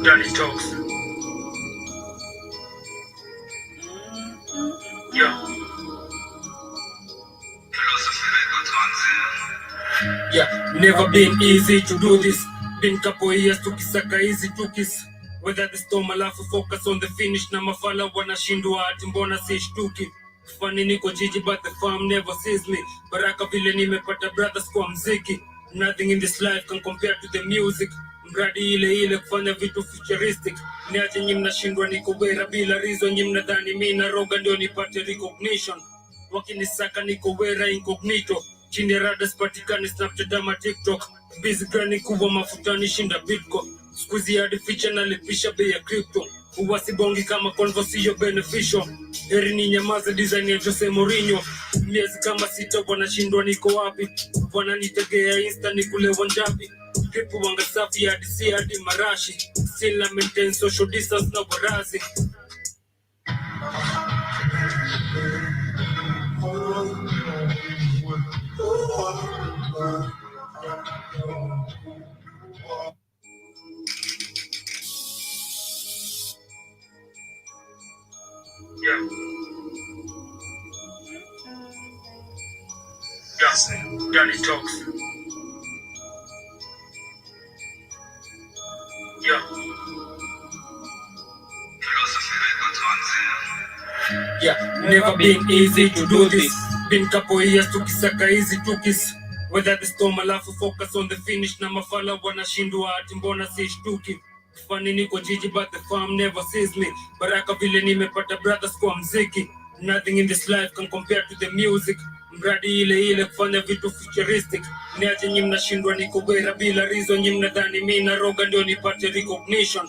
Danny talks. Yeah. Yeah, never been easy to do this. Been couple years tukisaka easy tukis. Whether the storm alafu focus on the finish na mafala wanashindwa ati mbona sishtuki. Funny niko jiji but the farm never sees me. Baraka vile nimepata brothers kwa mziki. Nothing in this life can compare to the music. Mradi ile kufanya vitu futuristic. Niache nyi mnashindwa niko wera bila reason. Nyi mnadhani mimi na roga ndio nipate recognition. Wakinisaka niko wera incognito. Chini ya rada sipatikani Snapchat ama TikTok. Busy gani kuwa mafutani shinda Bitcoin. Squeezy hadi feature na lipisha bei ya crypto. Uwasibongi kama conversio beneficial. Heri ni nyamaza design ya Jose Mourinho. Miezi kama sita wanashindwa niko wapi. Wananitegea Insta ni kule wanjapi. Tripu wanga safi hadi si hadi marashi. Still I maintain social distance na barazi. Yeah. Yes, Danny talks. Yeah. Yeah, never been easy to do this. Been couple years tukisaka easy tukis. Whether the storm alafu focus on the finish na mafala wanashindwa ati mbona sishtuki. Funny niko jiji but the farm never sees me. Baraka vile nimepata brothers kwa mziki. Nothing in this life can compare to the music. Mradi ile kufanya vitu futuristic. Niache nyi mnashindwa niko wera bila reason. Nyi mnadhani mimi na roga ndio nipate recognition.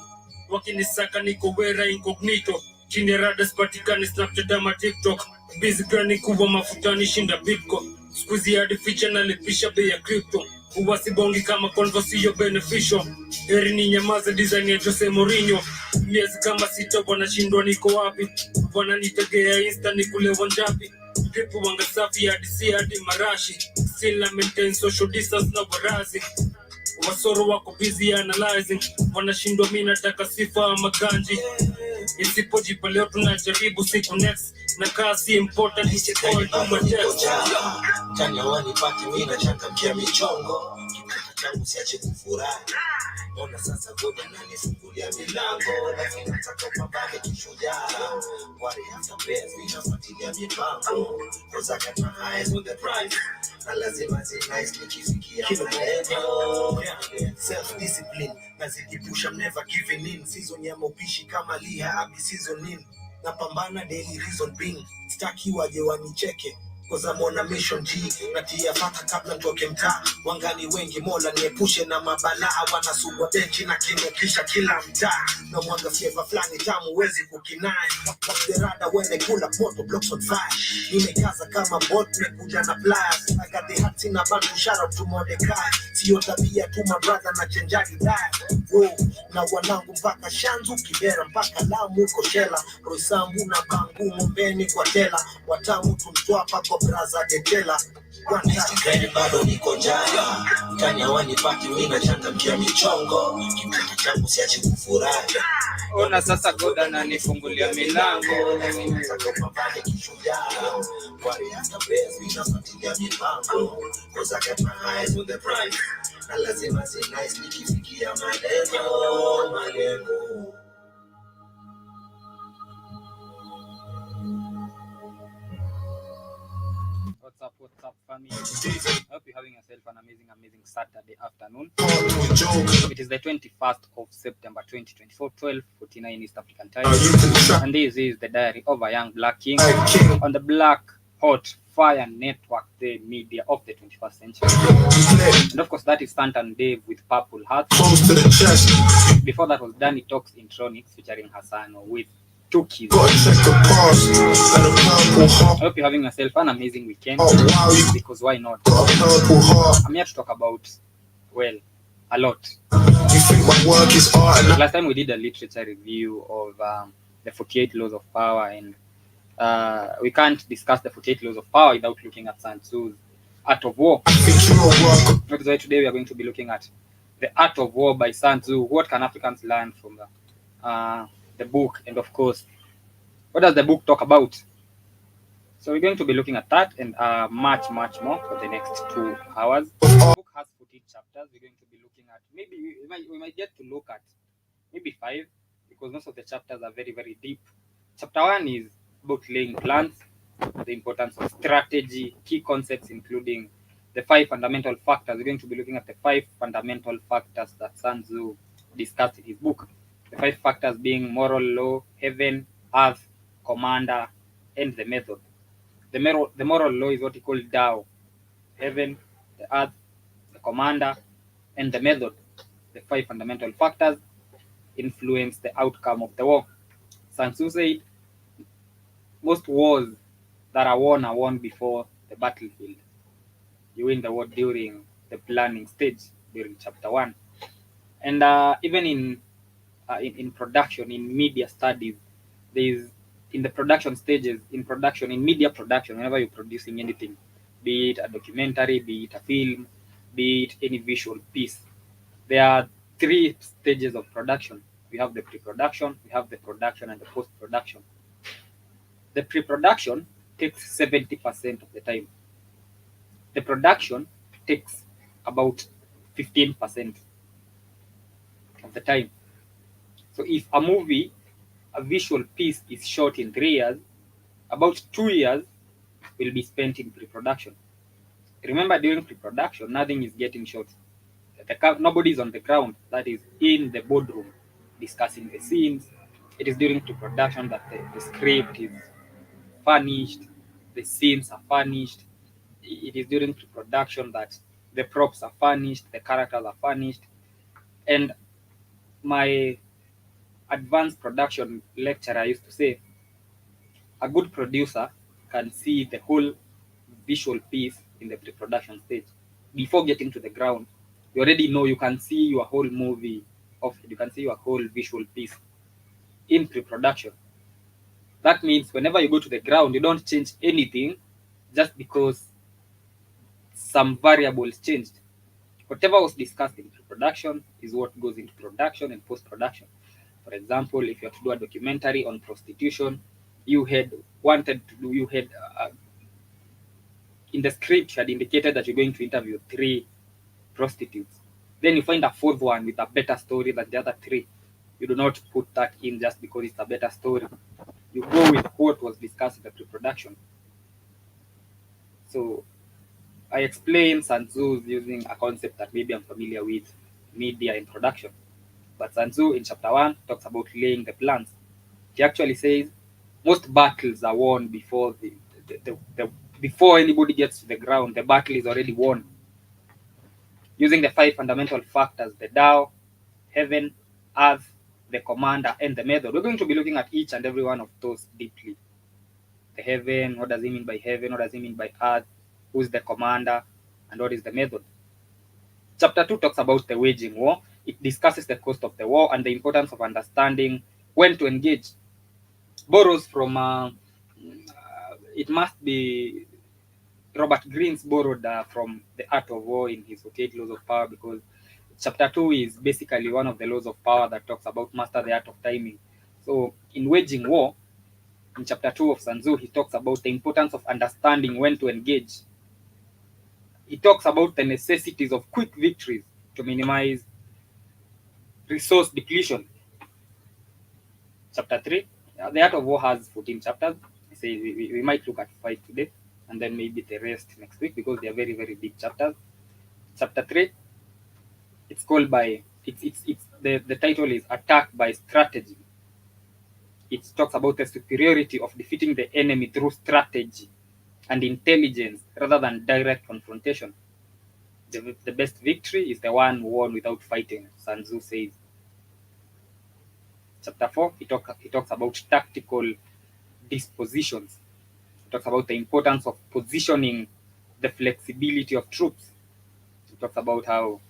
Wakinisaka niko wera incognito. Chini ya rada sipatikani Snapchat ama TikTok. Busy gani kuwa mafutani shinda Bitcoin. Squeezy hadi feature na lipisha bei ya crypto. Uwasibongi kama conversio beneficial. Heri ni nyamaza design ya Jose Mourinho. Miezi kama sita wanashindwa niko wapi. Wananitegea Insta ni kule wanjapi. Tripu wanga safi hadi si hadi marashi. Still I maintain social distance na barazi. Wasoro wako busy analyzing. Wanashindwa mimi nataka sifa ama ganji. Isipojipa leo tunajaribu siku next. Na kasi important isikoe tuma test. Tanya wanipati mimi na changamkia michongo. Kipata changu siache kufurahi. Ona sasa goda nanifungulia milango. Lakini nataka upambane kishujaa. Wale hata best ninafuatilia mipango. Cause I got my eyes on the prize. Na lazima zi nice nikifikia malengo. Self-discipline. Nazijipusha I'm never giving in. Season ya mopishi kama liha abi season in. Napambana daily reason being. Staki waje wanicheke. Cause I'm on a mission G. Natia fata kabla ntoke mtaa. Wangani wengi mola niepushe na mabalaa. Wanasugwa benchi na kinukisha kila mtaa. Na mwanga flavor flani tamu wezi kukinai. Pop the rada when they pull up moto blocks on fire. Nimekaza kama bot mekuja na pliers. I got the hats in a band to shout out to Mordecai. Sio tabia tu my brother na chenjagi die. Whoa, na wanangu mpaka Shanzu Kibera mpaka Lamu Koshela. Roisambu na Bangu Mbeni kwa tela. Watamu tumtwapa kwa braza detela. Wanishikeni bado niko njaa. Tanya wanipati mimi na changamkia michongo. Kipata changu siache kufurahi. Ona sasa goda na nifungulia milango. Nataka upambane kishujaa. Wale hata best ninafuatilia mipango. Cause I got my eyes on the prize. Na lazima zi nice nikifikia malengo. What's up, family? I hope you're having yourself an amazing Saturday afternoon. It is the 21st of September 2024, 12:49 East African time. And this is the diary of a young black king on the Black Hot Fire Network, the media of the 21st century. And of course, that is Stanton Dave with Purple Heart. Before that was Danny Talks Intronics featuring Hassan with TZUS. I hope you're having yourself an amazing weekend, because why not? I'm here to talk about, well, a lot. Last time we did a literature review of the 48 Laws of Power, and we can't discuss the 48 Laws of Power without looking at TZUS' Art of War. That's why today we are going to be looking at The Art of War by Sun Tzu. What can Africans learn from the book? And of course, what does the book talk about? So we're going to be looking at that and much more for the next 2 hours. The book has 14 chapters. We're going to be looking at, maybe we might get to look at maybe 5, because most of the chapters are very deep. Chapter 1 is about laying plans, the importance of strategy, key concepts including the 5 fundamental factors. We're going to be looking at the 5 fundamental factors that Sun Tzu discussed in his book. The 5 factors being moral law, heaven, earth, commander, and the method. The moral law is what he called Tao. Heaven, the earth, the commander, and the method. The 5 fundamental factors influence the outcome of the war. Sun Tzu said, most wars that are won before the battlefield. You win the war during the planning stage, during chapter 1. And even in production, in media studies, there is, in the production stages, in media production, whenever you're producing anything, be it a documentary, be it a film, be it any visual piece, there are 3 stages of production. We have the pre-production, we have the production, and the post-production. The pre-production takes 70% of the time. The production takes about 15% of the time. So if a movie, a visual piece is shot in 3 years, about 2 years will be spent in pre-production. Remember, during pre-production, nothing is getting shot. Nobody is on the ground, that is in the boardroom discussing the scenes. It is during pre-production that the script is furnished, the scenes are furnished. It is during pre-production that the props are furnished, the characters are furnished. And my advanced production lecturer used to say, a good producer can see the whole visual piece in the pre-production stage. Before getting to the ground, you already know, you can see your whole movie you can see your whole visual piece in pre-production. That means whenever you go to the ground, you don't change anything just because some variables changed. Whatever was discussed in pre-production is what goes into production and post-production. For example, if you have to do a documentary on prostitution, you had in the script you had indicated that you're going to interview 3 prostitutes. Then you find a 4th one with a better story than the other 3. You do not put that in just because it's a better story. You go with what was discussed in the pre-production. So I explain Sun Tzu using a concept that maybe I'm familiar with, media and production. But Sun Tzu in chapter 1 talks about laying the plans. He actually says most battles are won before before anybody gets to the ground. The battle is already won. Using the 5 fundamental factors, the Tao, heaven, earth, the commander, and the method. We're going to be looking at each and every one of those deeply. The heaven, what does he mean by heaven? What does he mean by earth? Who's the commander? And what is the method? Chapter 2 talks about the waging war. It discusses the cost of the war and the importance of understanding when to engage. Borrows from, it must be Robert Greene's borrowed from The Art of War in his 48 Laws of Power, because chapter 2 is basically one of the laws of power that talks about master the art of timing. So in waging war, in chapter 2 of Sun Tzu, he talks about the importance of understanding when to engage. He talks about the necessities of quick victories to minimize resource depletion. Chapter 3, The Art of War has 14 chapters. I say we might look at 5 today, and then maybe the rest next week, because they are very big chapters. Chapter 3, it's called by, the title is Attack by Strategy. It talks about the superiority of defeating the enemy through strategy and intelligence rather than direct confrontation. The best victory is the one won without fighting, Sun Tzu says. Chapter 4, he talks about tactical dispositions. He talks about the importance of positioning, the flexibility of troops. He talks about how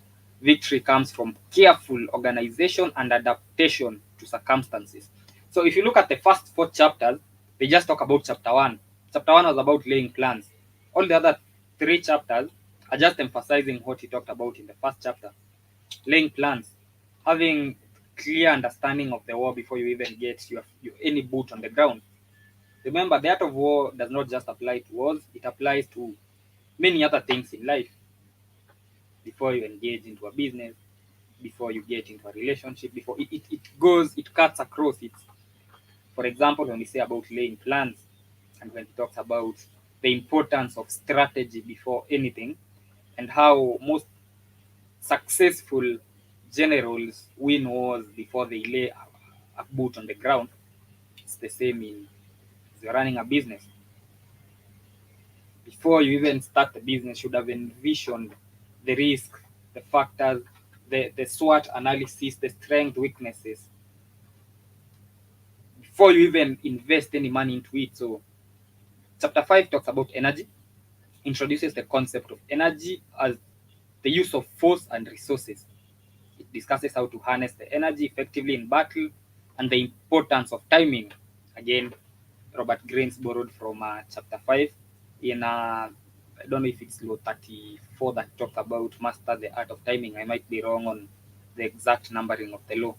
victory comes from careful organization and adaptation to circumstances. So if you look at the first 4 chapters, they just talk about chapter 1. Chapter 1 was about laying plans. All the other 3 chapters are just emphasizing what he talked about in the first chapter. Laying plans, having clear understanding of the war before you even get your any boot on the ground. Remember, the art of war does not just apply to wars, it applies to many other things in life. Before you engage into a business, before you get into a relationship, before it cuts across it. For example, when we say about laying plans, and when it talks about the importance of strategy before anything, and how most successful generals win wars before they lay a boot on the ground. It's the same in if you're running a business. Before you even start the business, you should have envisioned the risk, the factors, the SWOT analysis, the strength, weaknesses, before you even invest any money into it. So chapter 5 talks about energy, introduces the concept of energy as the use of force and resources. It discusses how to harness the energy effectively in battle and the importance of timing. Again, Robert Greene borrowed from chapter 5 in, I don't know if it's law 34 that talks about master the art of timing. I might be wrong on the exact numbering of the law.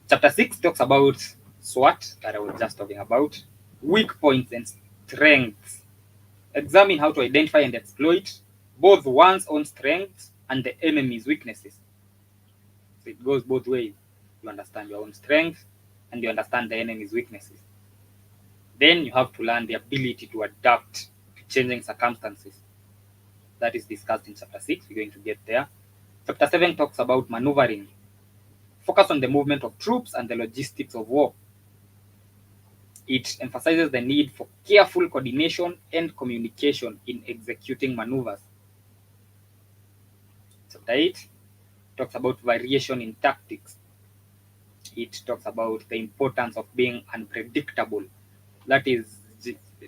Chapter 6 talks about SWOT that I was just talking about, weak points and strengths. Examine how to identify and exploit both one's own strengths and the enemy's weaknesses. So it goes both ways. You understand your own strengths and you understand the enemy's weaknesses. Then you have to learn the ability to adapt to changing circumstances. That is discussed in chapter 6. We're going to get there. Chapter 7 talks about maneuvering. Focus on the movement of troops and the logistics of war. It emphasizes the need for careful coordination and communication in executing maneuvers. Chapter 8 talks about variation in tactics. It talks about the importance of being unpredictable. That is,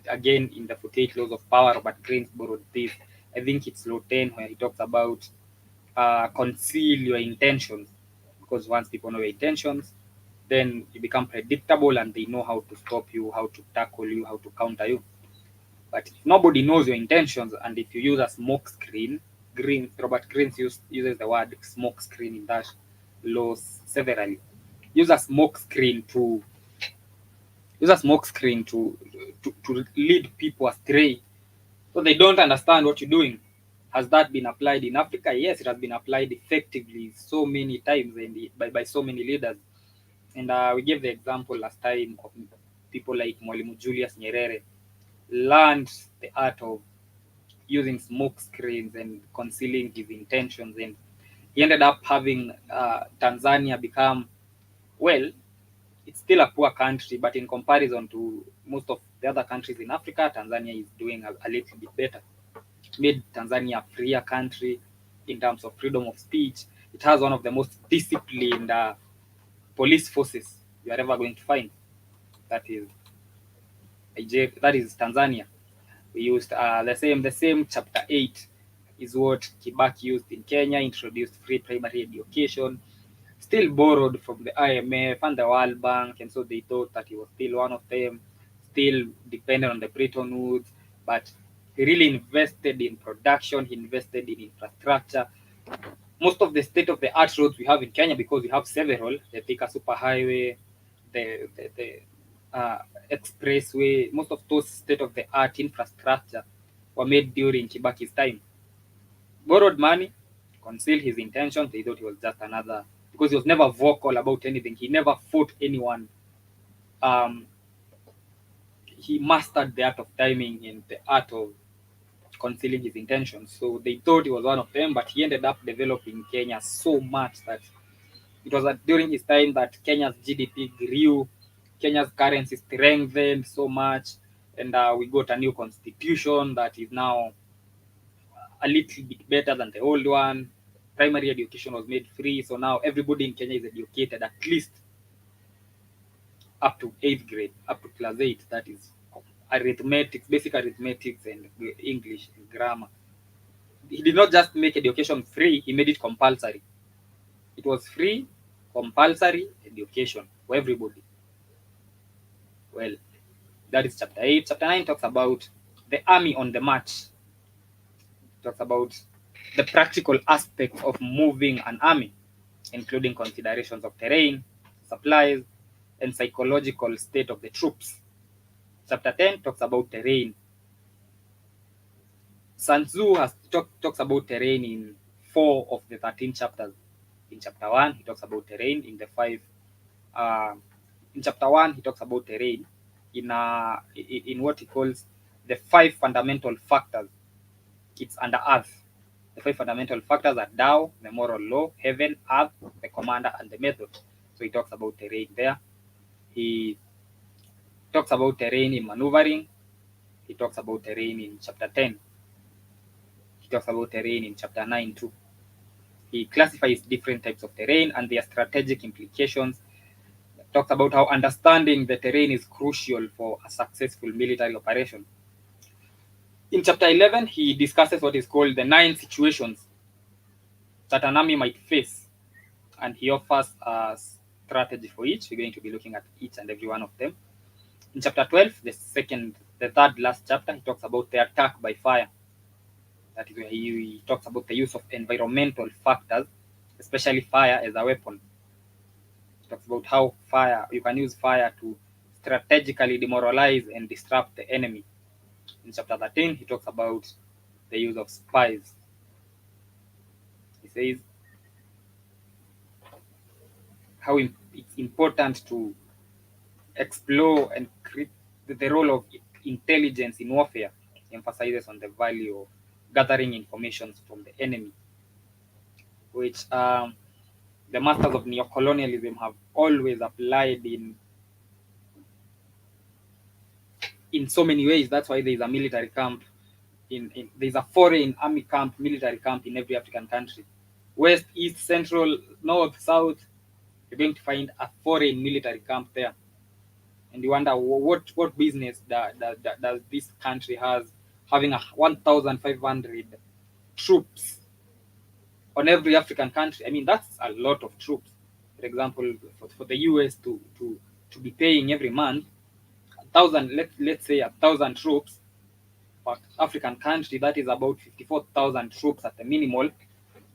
again, in the 48 laws of power, Robert Greene borrowed this. I think it's law 10 where he talks about conceal your intentions, because once people know your intentions, then you become predictable and they know how to stop you, how to tackle you, how to counter you. But if nobody knows your intentions, and if you use a smoke screen, Robert Greene uses the word smoke screen in that law severally. Use a smoke screen to lead people astray, so they don't understand what you're doing. Has that been applied in Africa? Yes, it has been applied effectively so many times and by so many leaders. And we gave the example last time of people like Mwalimu Julius Nyerere learned the art of using smoke screens and concealing his intentions, and he ended up having Tanzania become, well, it's still a poor country, but in comparison to most of the other countries in Africa, Tanzania is doing a little bit better. Made Tanzania a freer country in terms of freedom of speech. It has one of the most disciplined police forces you are ever going to find. That is Tanzania. We used the same chapter 8 is what Kibaki used in Kenya, introduced free primary education, still borrowed from the IMF and the World Bank, and so they thought that he was still one of them, still dependent on the Bretton Woods, but he really invested in production, he invested in infrastructure. Most of the state-of-the-art roads we have in Kenya, because we have several, the Thika Superhighway, the expressway, most of those state-of-the-art infrastructure were made during Kibaki's time. Borrowed money, concealed his intentions. They thought he was just another, because he was never vocal about anything. He never fought anyone. He mastered the art of timing and the art of concealing his intentions. So they thought he was one of them, but he ended up developing Kenya so much that it was during his time that Kenya's GDP grew, Kenya's currency strengthened so much, and we got a new constitution that is now a little bit better than the old one. Primary education was made free, so now everybody in Kenya is educated at least up to 8th grade, up to class 8. That is arithmetic, basic arithmetics and English and grammar. He did not just make education free, he made it compulsory. It was free, compulsory education for everybody. Well, that is chapter 8. Chapter 9 talks about the army on the march. It talks about the practical aspects of moving an army, including considerations of terrain, supplies, and psychological state of the troops. Chapter 10 talks about terrain. Sun Tzu talks about terrain in 4 of the 13 chapters. In chapter 1, he talks about terrain. In chapter 1, he talks about terrain in what he calls the 5 fundamental factors. It's under earth. The 5 fundamental factors are Tao, the moral law, heaven, earth, the commander, and the method. So he talks about terrain there. He talks about terrain in maneuvering. He talks about terrain in chapter 10. He talks about terrain in chapter 9 too. He classifies different types of terrain and their strategic implications. He talks about how understanding the terrain is crucial for a successful military operation. In chapter 11, he discusses what is called the 9 situations that an army might face, and he offers a strategy for each. We're going to be looking at each and every one of them. In chapter 12, the third last chapter, he talks about the attack by fire. That is where he talks about the use of environmental factors, especially fire as a weapon. He talks about how you can use fire to strategically demoralize and disrupt the enemy. In chapter 13, he talks about the use of spies. He says how it's important to explore and the role of intelligence in warfare. He emphasizes on the value of gathering information from the enemy, which the masters of neocolonialism have always applied in so many ways. That's why there is a military camp there's a foreign army camp, military camp in every African country. West, east, central, north, south, you're going to find a foreign military camp there. And you wonder what business does this country has having 1,500 troops on every African country. I mean, that's a lot of troops. For example, for the US to be paying every month 1,000, let's say 1,000 troops per African country, that is about 54,000 troops at the minimal.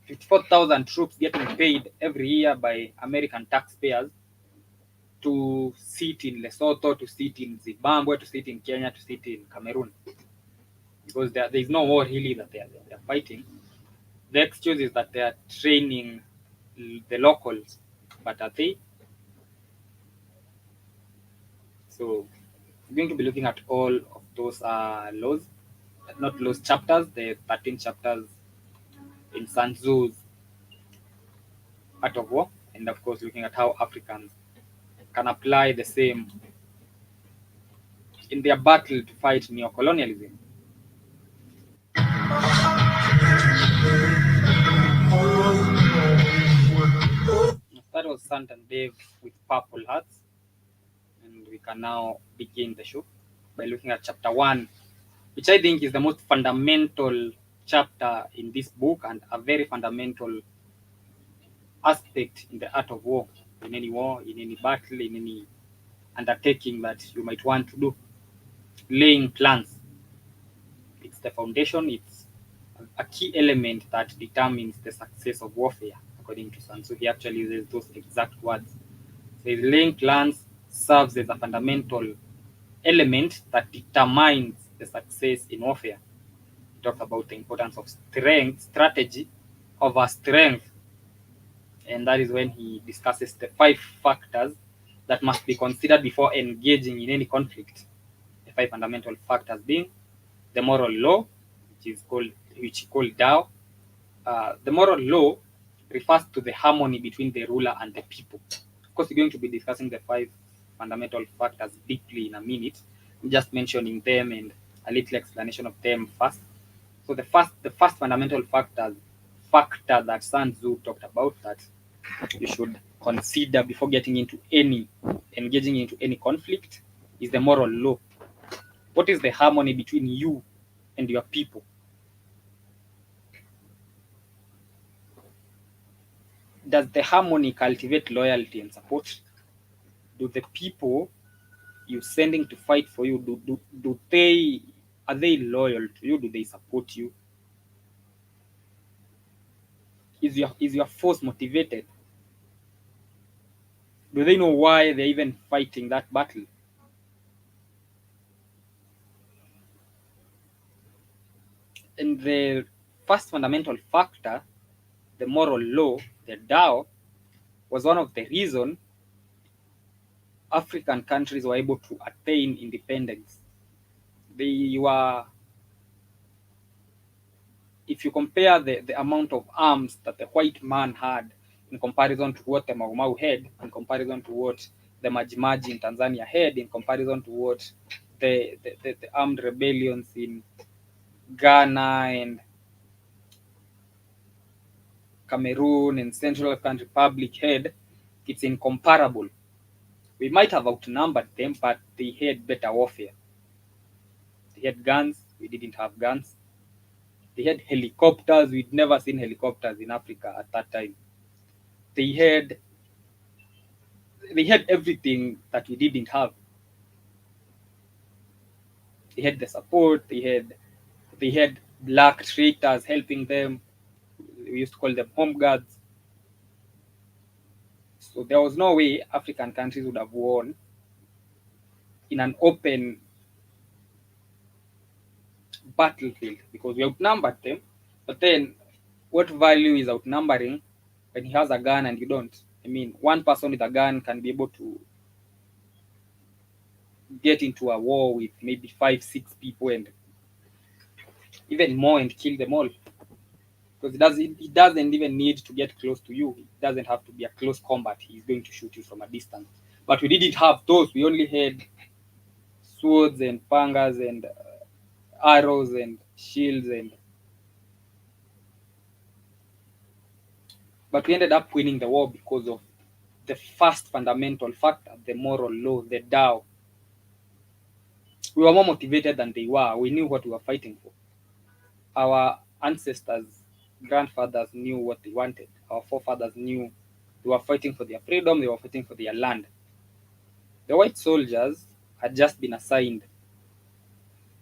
54,000 troops getting paid every year by American taxpayers to sit in Lesotho, to sit in Zimbabwe, to sit in Kenya, to sit in Cameroon. Because there is no war really that they're fighting. The excuse is that they are training the locals, but are they? So we're going to be looking at all of those chapters, the 13 chapters in Sun Tzu's Art of War, and of course looking at how Africans can apply the same in their battle to fight neocolonialism. That was Sant and Dave with Purple Hearts, and we can now begin the show by looking at chapter 1, which I think is the most fundamental chapter in this book and a very fundamental aspect in the art of war, in any battle, in any undertaking that you might want to do. Laying plans. It's the foundation, it's a key element that determines the success of warfare, according to Sun Tzu. He actually uses those exact words. So laying plans serves as a fundamental element that determines the success in warfare. He talks about the importance of strategy over strength. And that is when he discusses the 5 factors that must be considered before engaging in any conflict. The 5 fundamental factors being the moral law, which he called Tao. The moral law refers to the harmony between the ruler and the people. Of course, we're going to be discussing the 5 fundamental factors deeply in a minute. I'm just mentioning them and a little explanation of them first. So the first fundamental factor that Sun Tzu talked about that you should consider before engaging into any conflict is the moral law. What is the harmony between you and your people? Does the harmony cultivate loyalty and support? Do the people you're sending to fight for you, are they loyal to you? Do they support you? is your force motivated? Do they know why they're even fighting that battle? And the first fundamental factor, the moral law, the Tao, was one of the reasons African countries were able to attain independence. They were, if you compare the amount of arms that the white man had in comparison to what the Mau Mau had, in comparison to what the Majimaji in Tanzania had, in comparison to what the armed rebellions in Ghana and Cameroon and Central African Republic had, it's incomparable. We might have outnumbered them, but they had better warfare. They had guns, we didn't have guns. They had helicopters, we'd never seen helicopters in Africa at that time. They had everything that we didn't have. They had the support, they had black traitors helping them. We used to call them home guards. So there was no way African countries would have won in an open battlefield because we outnumbered them. But then, what value is outnumbering when he has a gun and you don't? I mean, one person with a gun can be able to get into a war with maybe 5-6 people and even more and kill them all. Because it doesn't even need to get close to you. It doesn't have to be a close combat. He's going to shoot you from a distance. But we didn't have those. We only had swords and pangas and arrows and shields but we ended up winning the war because of the first fundamental factor, the moral law, the Tao. We were more motivated than they were. We knew what we were fighting for. Our ancestors, grandfathers knew what they wanted. Our forefathers knew they were fighting for their freedom, they were fighting for their land. The white soldiers had just been assigned.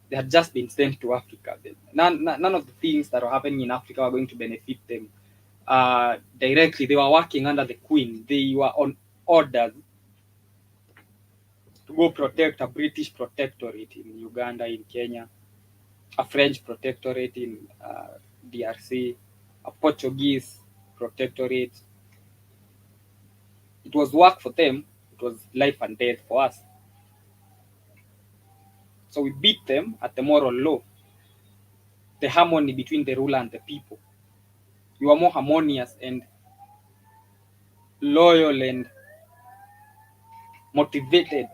They had just been sent to Africa. None of the things that were happening in Africa were going to benefit them directly. They were working under the Queen. They were on orders to go protect a British protectorate in Uganda, in Kenya, a French protectorate in DRC, a Portuguese protectorate. It was work for them. It was life and death for us. So we beat them at the moral law, the harmony between the ruler and the people. We were more harmonious and loyal and motivated,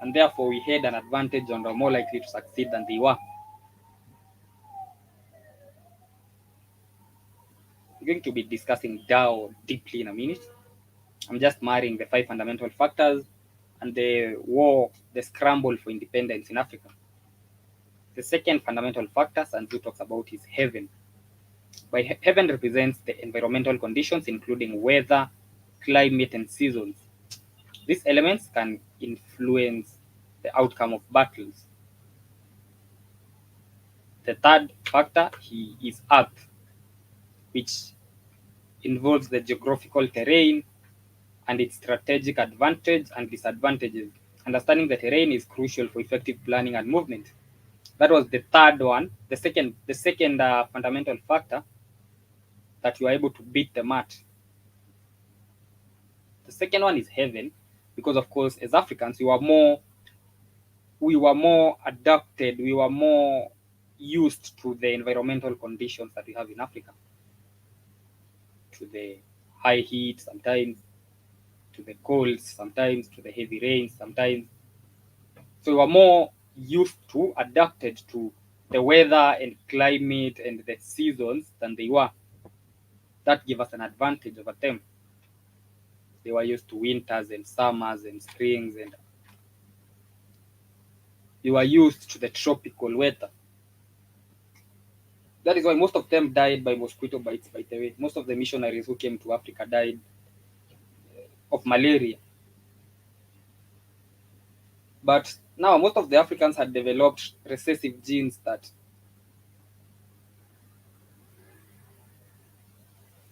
and therefore we had an advantage and were more likely to succeed than they were. We're going to be discussing Tao deeply in a minute. I'm just marrying the 5 fundamental factors and the war, the scramble for independence in Africa. The second fundamental factor Sanju talks about is heaven. By heaven represents the environmental conditions, including weather, climate, and seasons. These elements can influence the outcome of battles. The third factor is earth, which involves the geographical terrain and its strategic advantage and disadvantages. Understanding the terrain is crucial for effective planning and movement. That was the third one. The second fundamental factor that you are able to beat the mat. The second one is heaven, because of course, as Africans, we were more adapted, we were more used to the environmental conditions that we have in Africa, to the high heat sometimes, to the cold sometimes, to the heavy rain sometimes. So we were more used to, adapted to the weather and climate and the seasons than they were. That gave us an advantage over them. They were used to winters and summers and springs, and they were used to the tropical weather. That is why most of them died by mosquito bites, by the way. Most of the missionaries who came to Africa died of malaria. But now most of the Africans had developed recessive genes that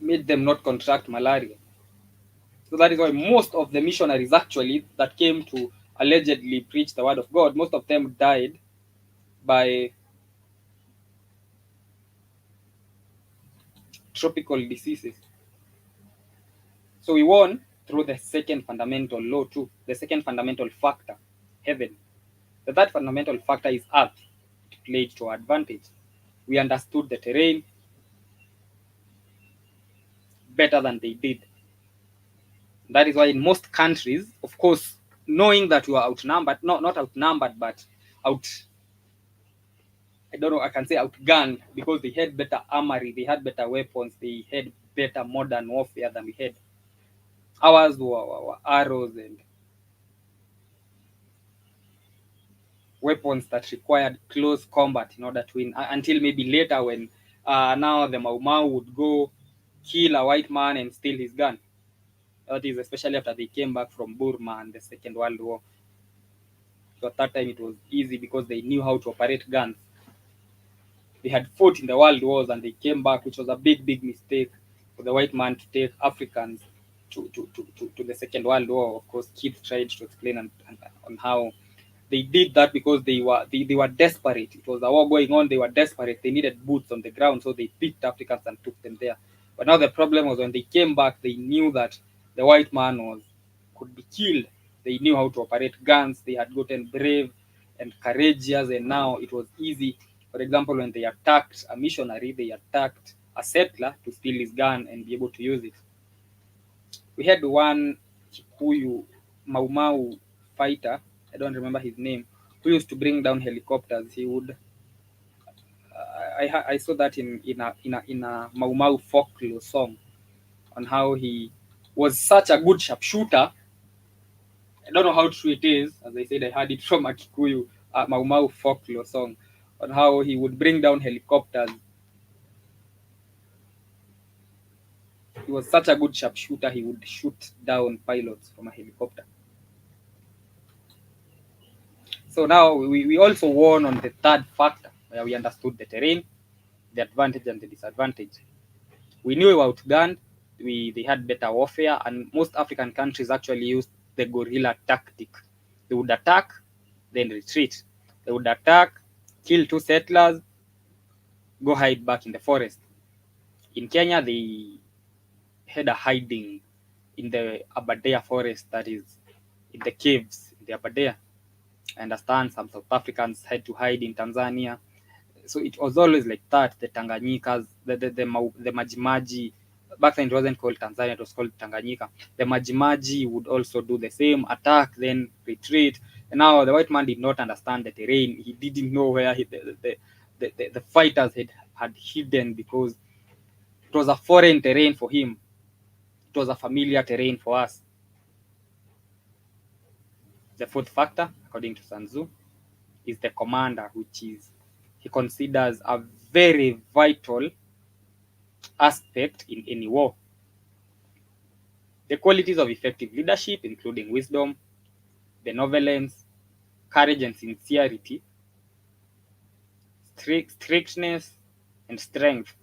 made them not contract malaria. So that is why most of the missionaries actually that came to allegedly preach the word of God, most of them died by tropical diseases. So we won through the second fundamental law too, the second fundamental factor, heaven. The third fundamental factor is earth. It played to our advantage. We understood the terrain better than they did. That is why in most countries, of course, knowing that we were outnumbered, not outnumbered, but out, I don't know, I can say outgunned, because they had better armory, they had better weapons, they had better modern warfare than we had. Ours were arrows and weapons that required close combat in order to win, until maybe later when now the Mau Mau would go kill a white man and steal his gun. That is especially after they came back from Burma and the Second World War. So at that time it was easy because they knew how to operate guns. They had fought in the world wars and they came back, which was a big mistake for the white man to take Africans to the Second World War. Of course, Keith tried to explain on how they did that because they were desperate. It was a war going on. They were desperate. They needed boots on the ground, so they picked Africans and took them there. But now the problem was when they came back, they knew that the white man could be killed. They knew how to operate guns. They had gotten brave and courageous, and now it was easy. For example, when they attacked a missionary, they attacked a settler to steal his gun and be able to use it. We had one Kikuyu Mau Mau fighter, I don't remember his name, who used to bring down helicopters. He would. I saw that in a Mau Mau folklore song on how he was such a good sharpshooter. I don't know how true it is. As I said, I heard it from a Kikuyu Mau Mau folklore song on how he would bring down helicopters. He was such a good sharpshooter, he would shoot down pilots from a helicopter. So now we also won on the third factor, where we understood the terrain, the advantage and the disadvantage. We knew we were outgunned, they had better warfare, and most African countries actually used the guerrilla tactic. They would attack, then retreat. They would attack, kill two settlers, go hide back in the forest. In Kenya, they had a hiding in the Aberdare forest, that is, in the caves in the Aberdare. I understand some South Africans had to hide in Tanzania. So it was always like that. The Tanganyikas, the Majimaji, back then it wasn't called Tanzania, it was called Tanganyika. The Majimaji would also do the same, attack, then retreat. And now the white man did not understand the terrain. He didn't know where the fighters had hidden, because it was a foreign terrain for him. It was a familiar terrain for us. The fourth factor, according to Sun Tzu, is the commander, which is he considers a very vital aspect in any war. The qualities of effective leadership, including wisdom, benevolence, courage and sincerity, strictness, and strength.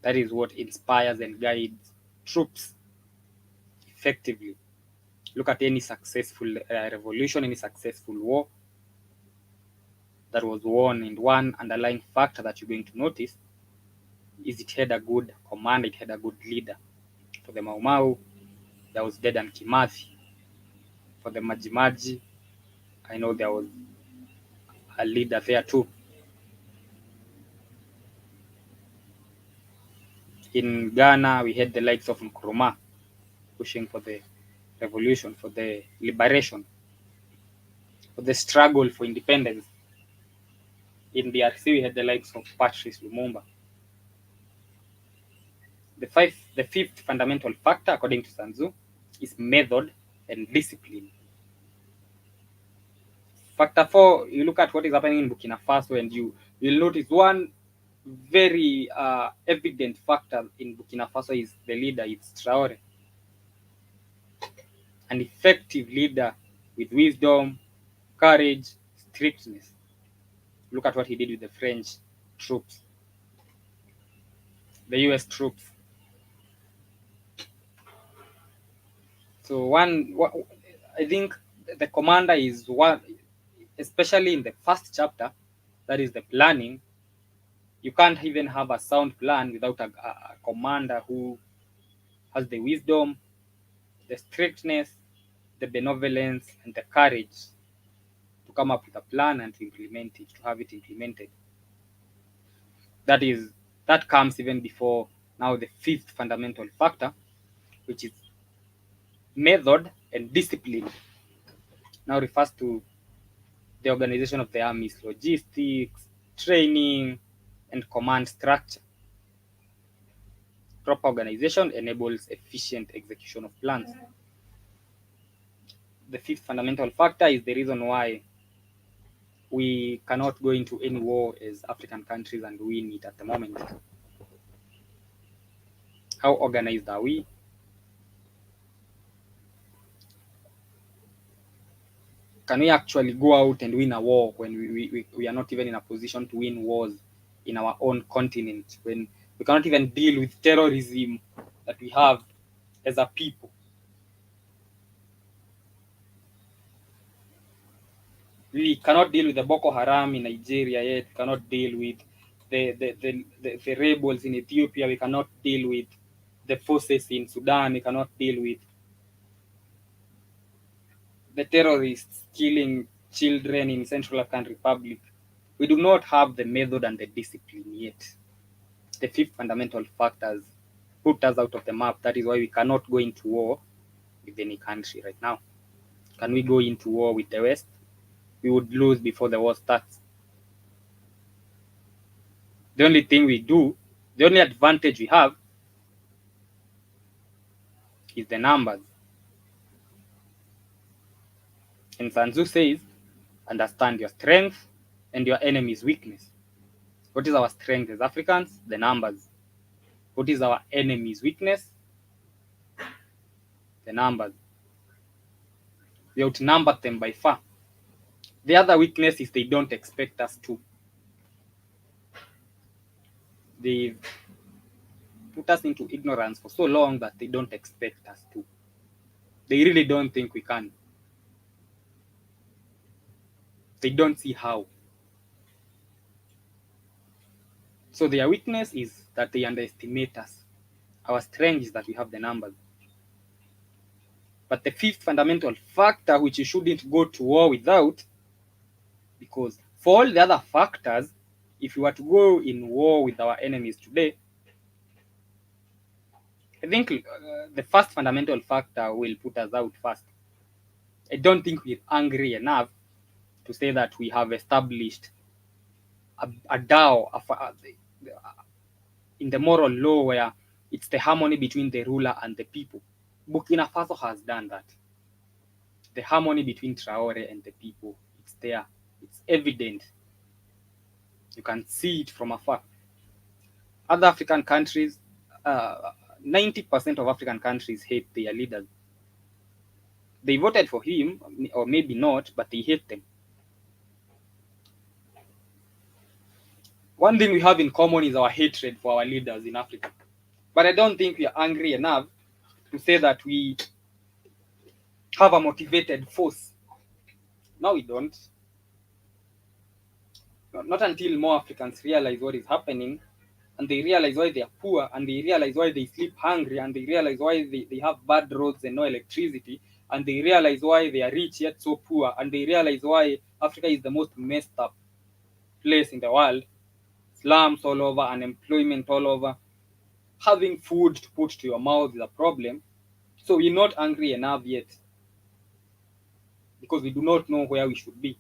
That is what inspires and guides troops effectively. Look at any successful revolution, any successful war that was won, and one underlying factor that you're going to notice is it had a good commander, it had a good leader. For the Mau Mau, there was Dedan Kimathi. For the Majimaji, I know there was a leader there too. In Ghana, we had the likes of Nkrumah pushing for the revolution, for the liberation, for the struggle for independence. In DRC, we had the likes of Patrice Lumumba. The fifth fundamental factor, according to Sun Tzu, is method and discipline. Factor 4, you look at what is happening in Burkina Faso, and you'll notice one very evident factor in Burkina Faso is the leader, it's Traore. An effective leader with wisdom, courage, strictness. Look at what he did with the French troops, the US troops. So I think the commander is one, especially in the first chapter, that is the planning. You can't even have a sound plan without a commander who has the wisdom, the strictness, the benevolence, and the courage to come up with a plan and to implement it, to have it implemented. That comes even before now the fifth fundamental factor, which is method and discipline. Now refers to the organization of the army's logistics, training, and command structure. Proper organization enables efficient execution of plans. The fifth fundamental factor is the reason why we cannot go into any war as African countries and win it at the moment. How organized are we? Can we actually go out and win a war when we are not even in a position to win wars in our own continent, when we cannot even deal with terrorism that we have as a people? We cannot deal with the Boko Haram in Nigeria yet. We cannot deal with the rebels in Ethiopia. We cannot deal with the forces in Sudan. We cannot deal with the terrorists killing children in Central African Republic. We do not have the method and the discipline yet. The fifth fundamental factors put us out of the map. That is why we cannot go into war with any country right now. Can we go into war with the West? We would lose before the war starts. The only thing we do, the only advantage we have is the numbers. And Sun Tzu says, understand your strength and your enemy's weakness. What is our strength as Africans? The numbers. What is our enemy's weakness? The numbers. We outnumber them by far. The other weakness is they don't expect us to. They've put us into ignorance for so long that they don't expect us to. They really don't think we can. They don't see how. So their weakness is that they underestimate us. Our strength is that we have the numbers. But the fifth fundamental factor, which you shouldn't go to war without, because for all the other factors, if you were to go in war with our enemies today, I think the first fundamental factor will put us out first. I don't think we're angry enough to say that we have established a DAO in the moral law where it's the harmony between the ruler and the people. Burkina Faso has done that. The harmony between Traore and the people, it's there. It's evident. You can see it from afar. Other African countries, 90% of African countries hate their leaders. They voted for him, or maybe not, but they hate them. One thing we have in common is our hatred for our leaders in Africa. But I don't think we are angry enough to say that we have a motivated force. No, we don't. Not until more Africans realize what is happening, and they realize why they are poor, and they realize why they sleep hungry, and they realize why they have bad roads and no electricity, and they realize why they are rich yet so poor, and they realize why Africa is the most messed up place in the world. Slums all over, unemployment all over. Having food to put to your mouth is a problem. So we're not angry enough yet because we do not know where we should be.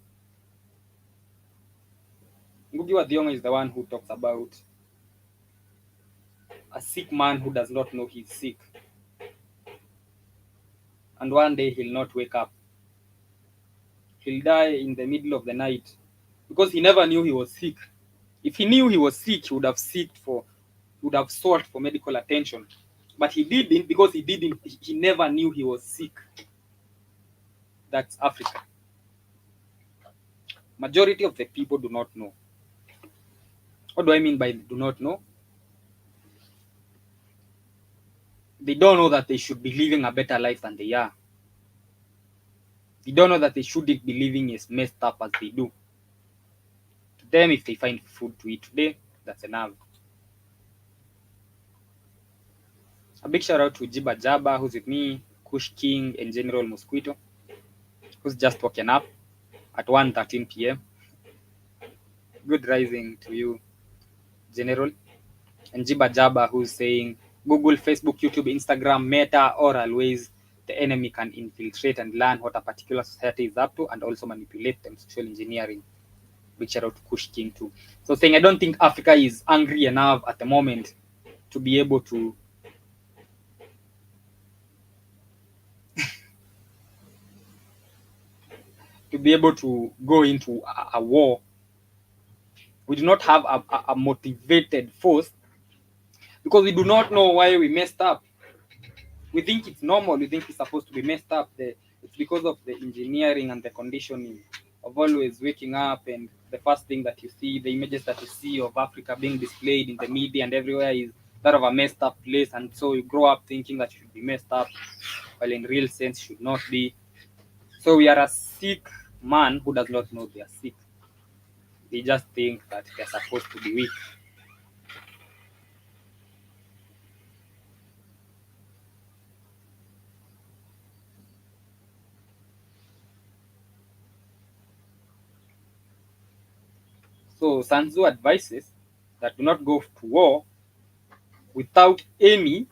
Ngugi wa Thiong'o is the one who talks about a sick man who does not know he's sick. And one day he'll not wake up. He'll die in the middle of the night because he never knew he was sick. If he knew he was sick, he would have sought for medical attention. But he didn't because he never knew he was sick. That's Africa. Majority of the people do not know. What do I mean by do not know? They don't know that they should be living a better life than they are. They don't know that they shouldn't be living as messed up as they do. To them, if they find food to eat today, that's enough. A big shout out to Jiba Jaba, who's with me, Kush King, and General Mosquito, who's just woken up at 1:13 p.m. Good rising to you, General. And Jiba Jaba, who's saying Google, Facebook, YouTube, Instagram, Meta, or always the enemy can infiltrate and learn what a particular society is up to and also manipulate them, social engineering. Big shout out to Kush King too. So saying I don't think Africa is angry enough at the moment to be able to go into a war. We do not have a motivated force because we do not know why we messed up. We think it's normal. We think it's supposed to be messed up. It's because of the engineering and the conditioning of always waking up, and the first thing that you see, the images that you see of Africa being displayed in the media and everywhere is that of a messed up place, and so you grow up thinking that you should be messed up, while in real sense should not be. So we are a sick man who does not know they are sick. They just think that they're supposed to be weak. So Sun Tzu advises that do not go to war without any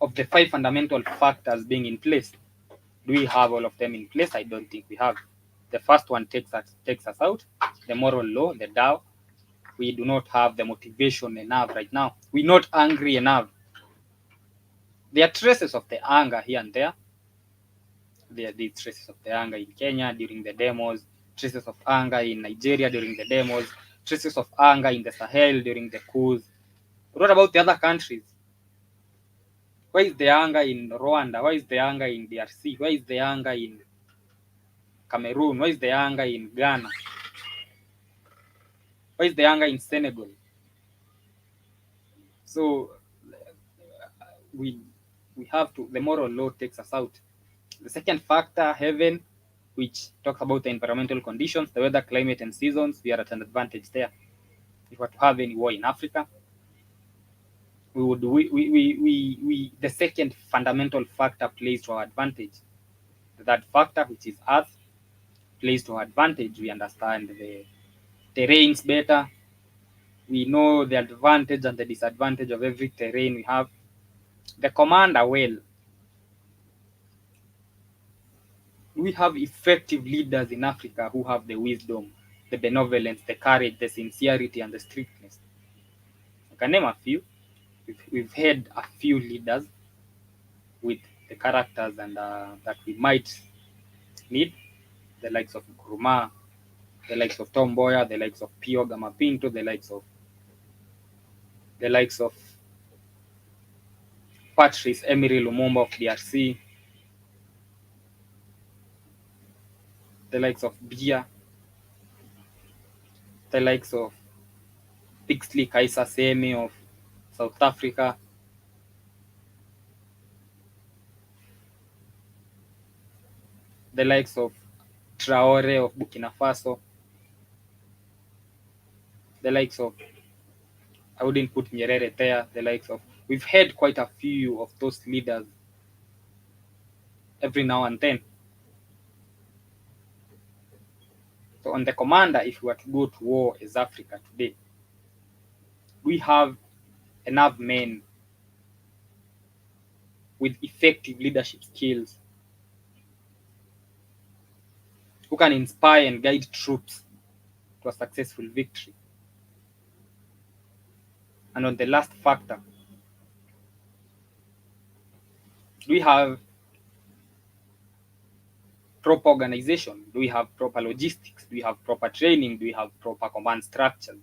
of the 5 fundamental factors being in place. Do we have all of them in place? I don't think we have. The first one takes us out, the moral law, the Tao. We do not have the motivation enough right now. We're not angry enough. There are traces of the anger here and there. There are these traces of the anger in Kenya during the demos, traces of anger in Nigeria during the demos, traces of anger in the Sahel during the coups. What about the other countries? Why is the anger in Rwanda? Why is the anger in DRC? Why is the anger in Cameroon? Why is the anger in Ghana? Why is the anger in Senegal? So we have to, the moral law takes us out. The second factor, heaven, which talks about the environmental conditions, the weather, climate, and seasons, we are at an advantage there. If we were to have any war in Africa, the second fundamental factor plays to our advantage. The third factor, which is earth, plays to our advantage. We understand the terrains better. We know the advantage and the disadvantage of every terrain we have. The commander, well, we have effective leaders in Africa who have the wisdom, the benevolence, the courage, the sincerity, and the strictness. I can name a few. We've had a few leaders with the characters and that we might need, the likes of Nkrumah, the likes of Tom Mboya, the likes of Pio Gamapinto, the likes of Patrice Emery Lumumba of DRC, the likes of Bia, the likes of Pixley Kaisa Seme of South Africa, the likes of Traore of Burkina Faso, the likes of, I wouldn't put Nyerere there, the likes of, we've had quite a few of those leaders every now and then. So on the commander, if we were to go to war as Africa today, we have enough men with effective leadership skills who can inspire and guide troops to a successful victory. And on the last factor, do we have proper organization? Do we have proper logistics? Do we have proper training? Do we have proper command structures?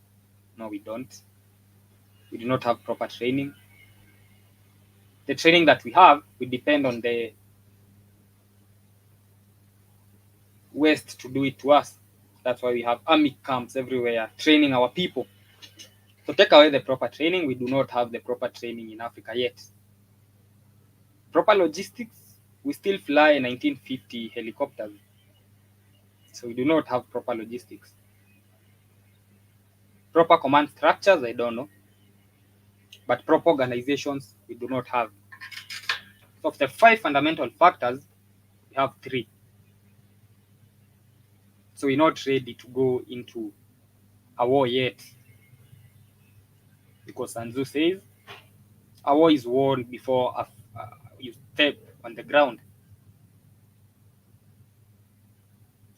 No, we don't. We do not have proper training. The training that we have will depend on the West to do it to us. That's why we have army camps everywhere training our people. So take away the proper training, we do not have the proper training in Africa yet. Proper logistics, we still fly 1950 helicopters. So we do not have proper logistics. Proper command structures, I don't know. But proper organizations, we do not have. So of the 5 fundamental factors, we have 3. So we're not ready to go into a war yet. Because Sun Tzu says, a war is won before you step on the ground.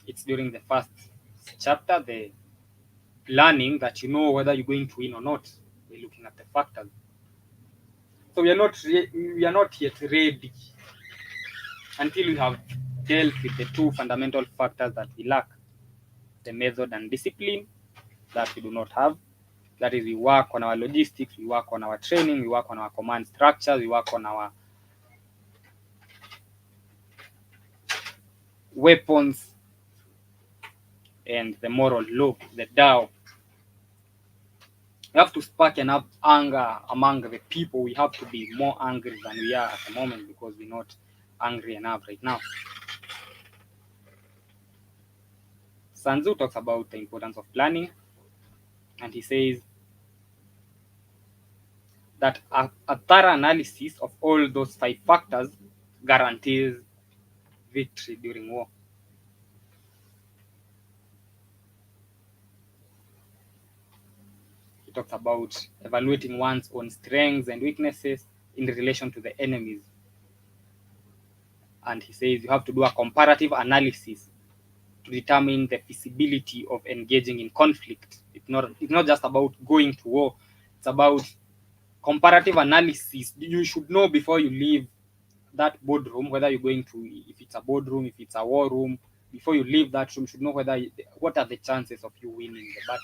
It's during the first chapter, the planning, that you know whether you're going to win or not. We're looking at the factors. So we are not yet ready until we have dealt with the 2 fundamental factors that we lack: the method and discipline that we do not have. That is, we work on our logistics, we work on our training, we work on our command structures, we work on our weapons and the moral law, the Tao. We have to spark enough anger among the people. We have to be more angry than we are at the moment, because we're not angry enough right now. Sun Tzu talks about the importance of planning, and he says that a thorough analysis of all those 5 factors guarantees victory during war. He talks about evaluating one's own strengths and weaknesses in relation to the enemies. And he says you have to do a comparative analysis to determine the feasibility of engaging in conflict. It's not just about going to war. It's about comparative analysis. You should know before you leave that boardroom whether you're going to, if it's a boardroom, if it's a war room, before you leave that room, you should know what are the chances of you winning the battle.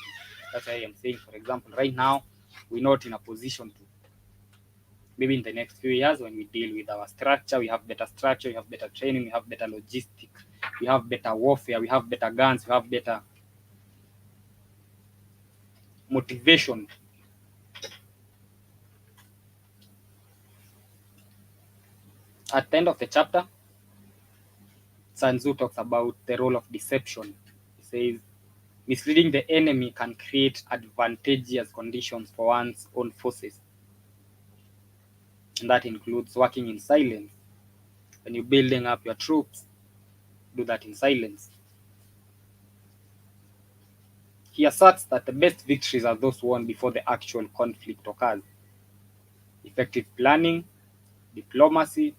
That's why I'm saying, for example, right now, we're not in a position to. Maybe in the next few years, when we deal with our structure, we have better structure, we have better training, we have better logistics, we have better warfare, we have better guns, we have better motivation. At the end of the chapter, Sun Tzu talks about the role of deception. He says, misleading the enemy can create advantageous conditions for one's own forces. And that includes working in silence. When you're building up your troops, do that in silence. He asserts that the best victories are those won before the actual conflict occurs. Effective planning, diplomacy,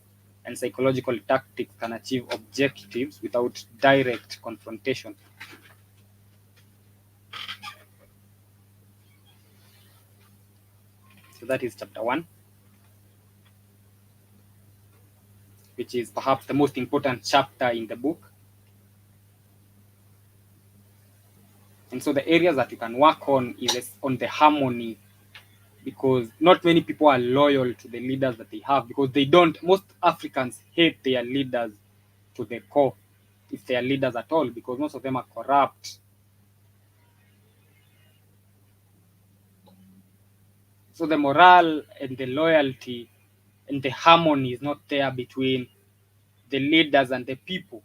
and psychological tactics can achieve objectives without direct confrontation. So that is chapter 1, which is perhaps the most important chapter in the book. And so the areas that you can work on is on the harmony, because not many people are loyal to the leaders that they have, because most Africans hate their leaders to the core, if they are leaders at all, because most of them are corrupt. So the morale and the loyalty and the harmony is not there between the leaders and the people.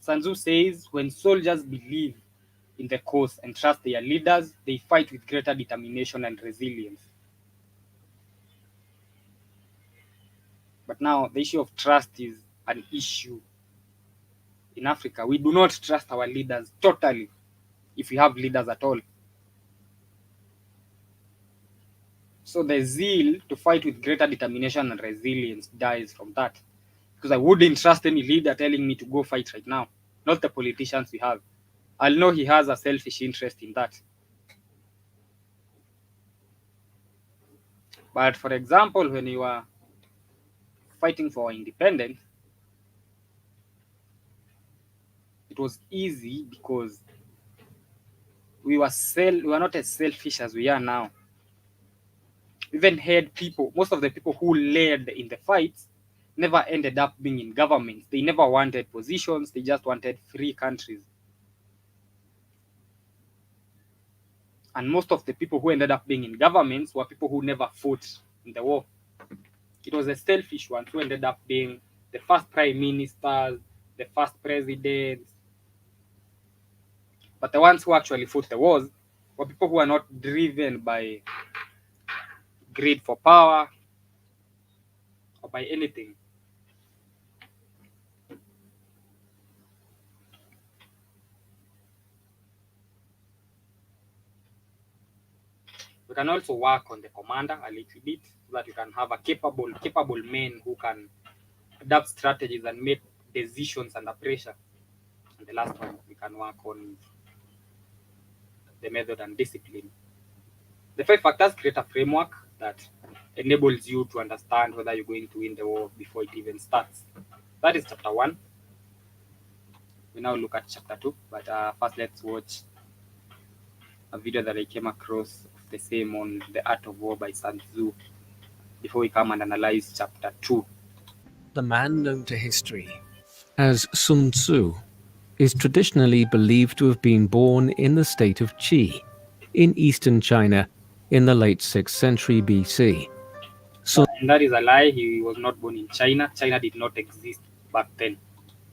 Sun Tzu says, when soldiers believe in the cause and trust their leaders, they fight with greater determination and resilience. But now the issue of trust is an issue in Africa. We do not trust our leaders totally, if we have leaders at all. So the zeal to fight with greater determination and resilience dies from that. Because I wouldn't trust any leader telling me to go fight right now, not the politicians we have. I'll know he has a selfish interest in that. But for example, when you are fighting for independence, it was easy because we were not as selfish as we are now. Even had people, most of the people who led in the fights never ended up being in governments. They never wanted positions, they just wanted free countries. And most of the people who ended up being in governments were people who never fought in the war. It was the selfish ones who ended up being the first prime ministers, the first presidents. But the ones who actually fought the wars were people who are not driven by greed for power or by anything. We can also work on the commander a little bit so that you can have a capable men who can adapt strategies and make decisions under pressure. And the last one, we can work on the method and discipline. The 5 factors create a framework that enables you to understand whether you're going to win the war before it even starts. That is chapter 1. We now look at chapter 2, but first let's watch a video that I came across of the same on The Art of War by Sun Tzu before we come and analyze chapter 2. The man known to history as Sun Tzu is traditionally believed to have been born in the state of Qi, in eastern China, in the late 6th century BC. And that is a lie. He was not born in China. China did not exist back then.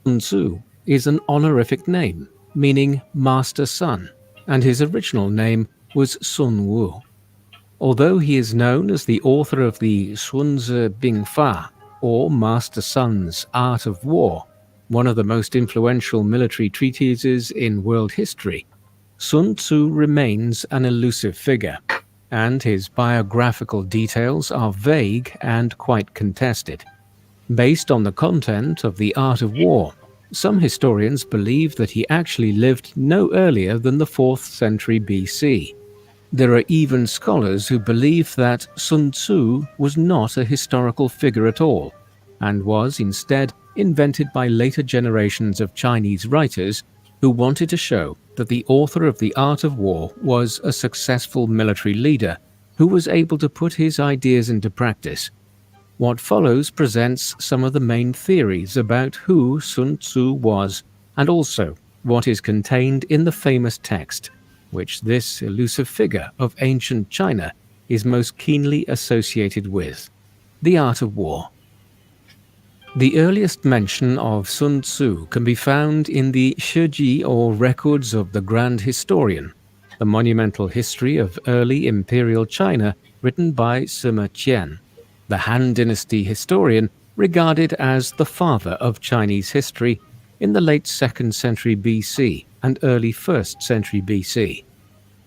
Sun Tzu is an honorific name, meaning master son, and his original name was Sun Wu. Although he is known as the author of the Zunzi Bingfa, or Master Sun's Art of War, one of the most influential military treatises in world history, Sun Tzu remains an elusive figure, and his biographical details are vague and quite contested. Based on the content of The Art of War, some historians believe that he actually lived no earlier than the 4th century BC. There are even scholars who believe that Sun Tzu was not a historical figure at all, and was instead invented by later generations of Chinese writers who wanted to show that the author of The Art of War was a successful military leader who was able to put his ideas into practice. What follows presents some of the main theories about who Sun Tzu was, and also what is contained in the famous text, which this elusive figure of ancient China is most keenly associated with: The Art of War. The earliest mention of Sun Tzu can be found in the Shiji, or Records of the Grand Historian, the monumental history of early imperial China written by Sima Qian, the Han Dynasty historian regarded as the father of Chinese history in the late 2nd century BC and early 1st century BC.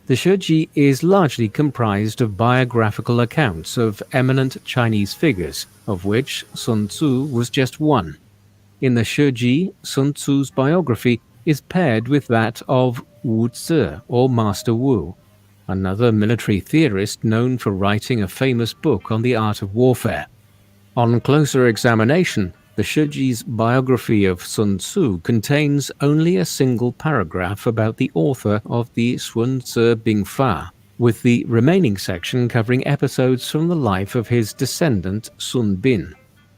The Shiji is largely comprised of biographical accounts of eminent Chinese figures, of which Sun Tzu was just one. In the Shiji, Sun Tzu's biography is paired with that of Wu Zi, or Master Wu, another military theorist known for writing a famous book on the art of warfare. On closer examination, the Shiji's biography of Sun Tzu contains only a single paragraph about the author of the Zunzi Bingfa, with the remaining section covering episodes from the life of his descendant Sun Bin,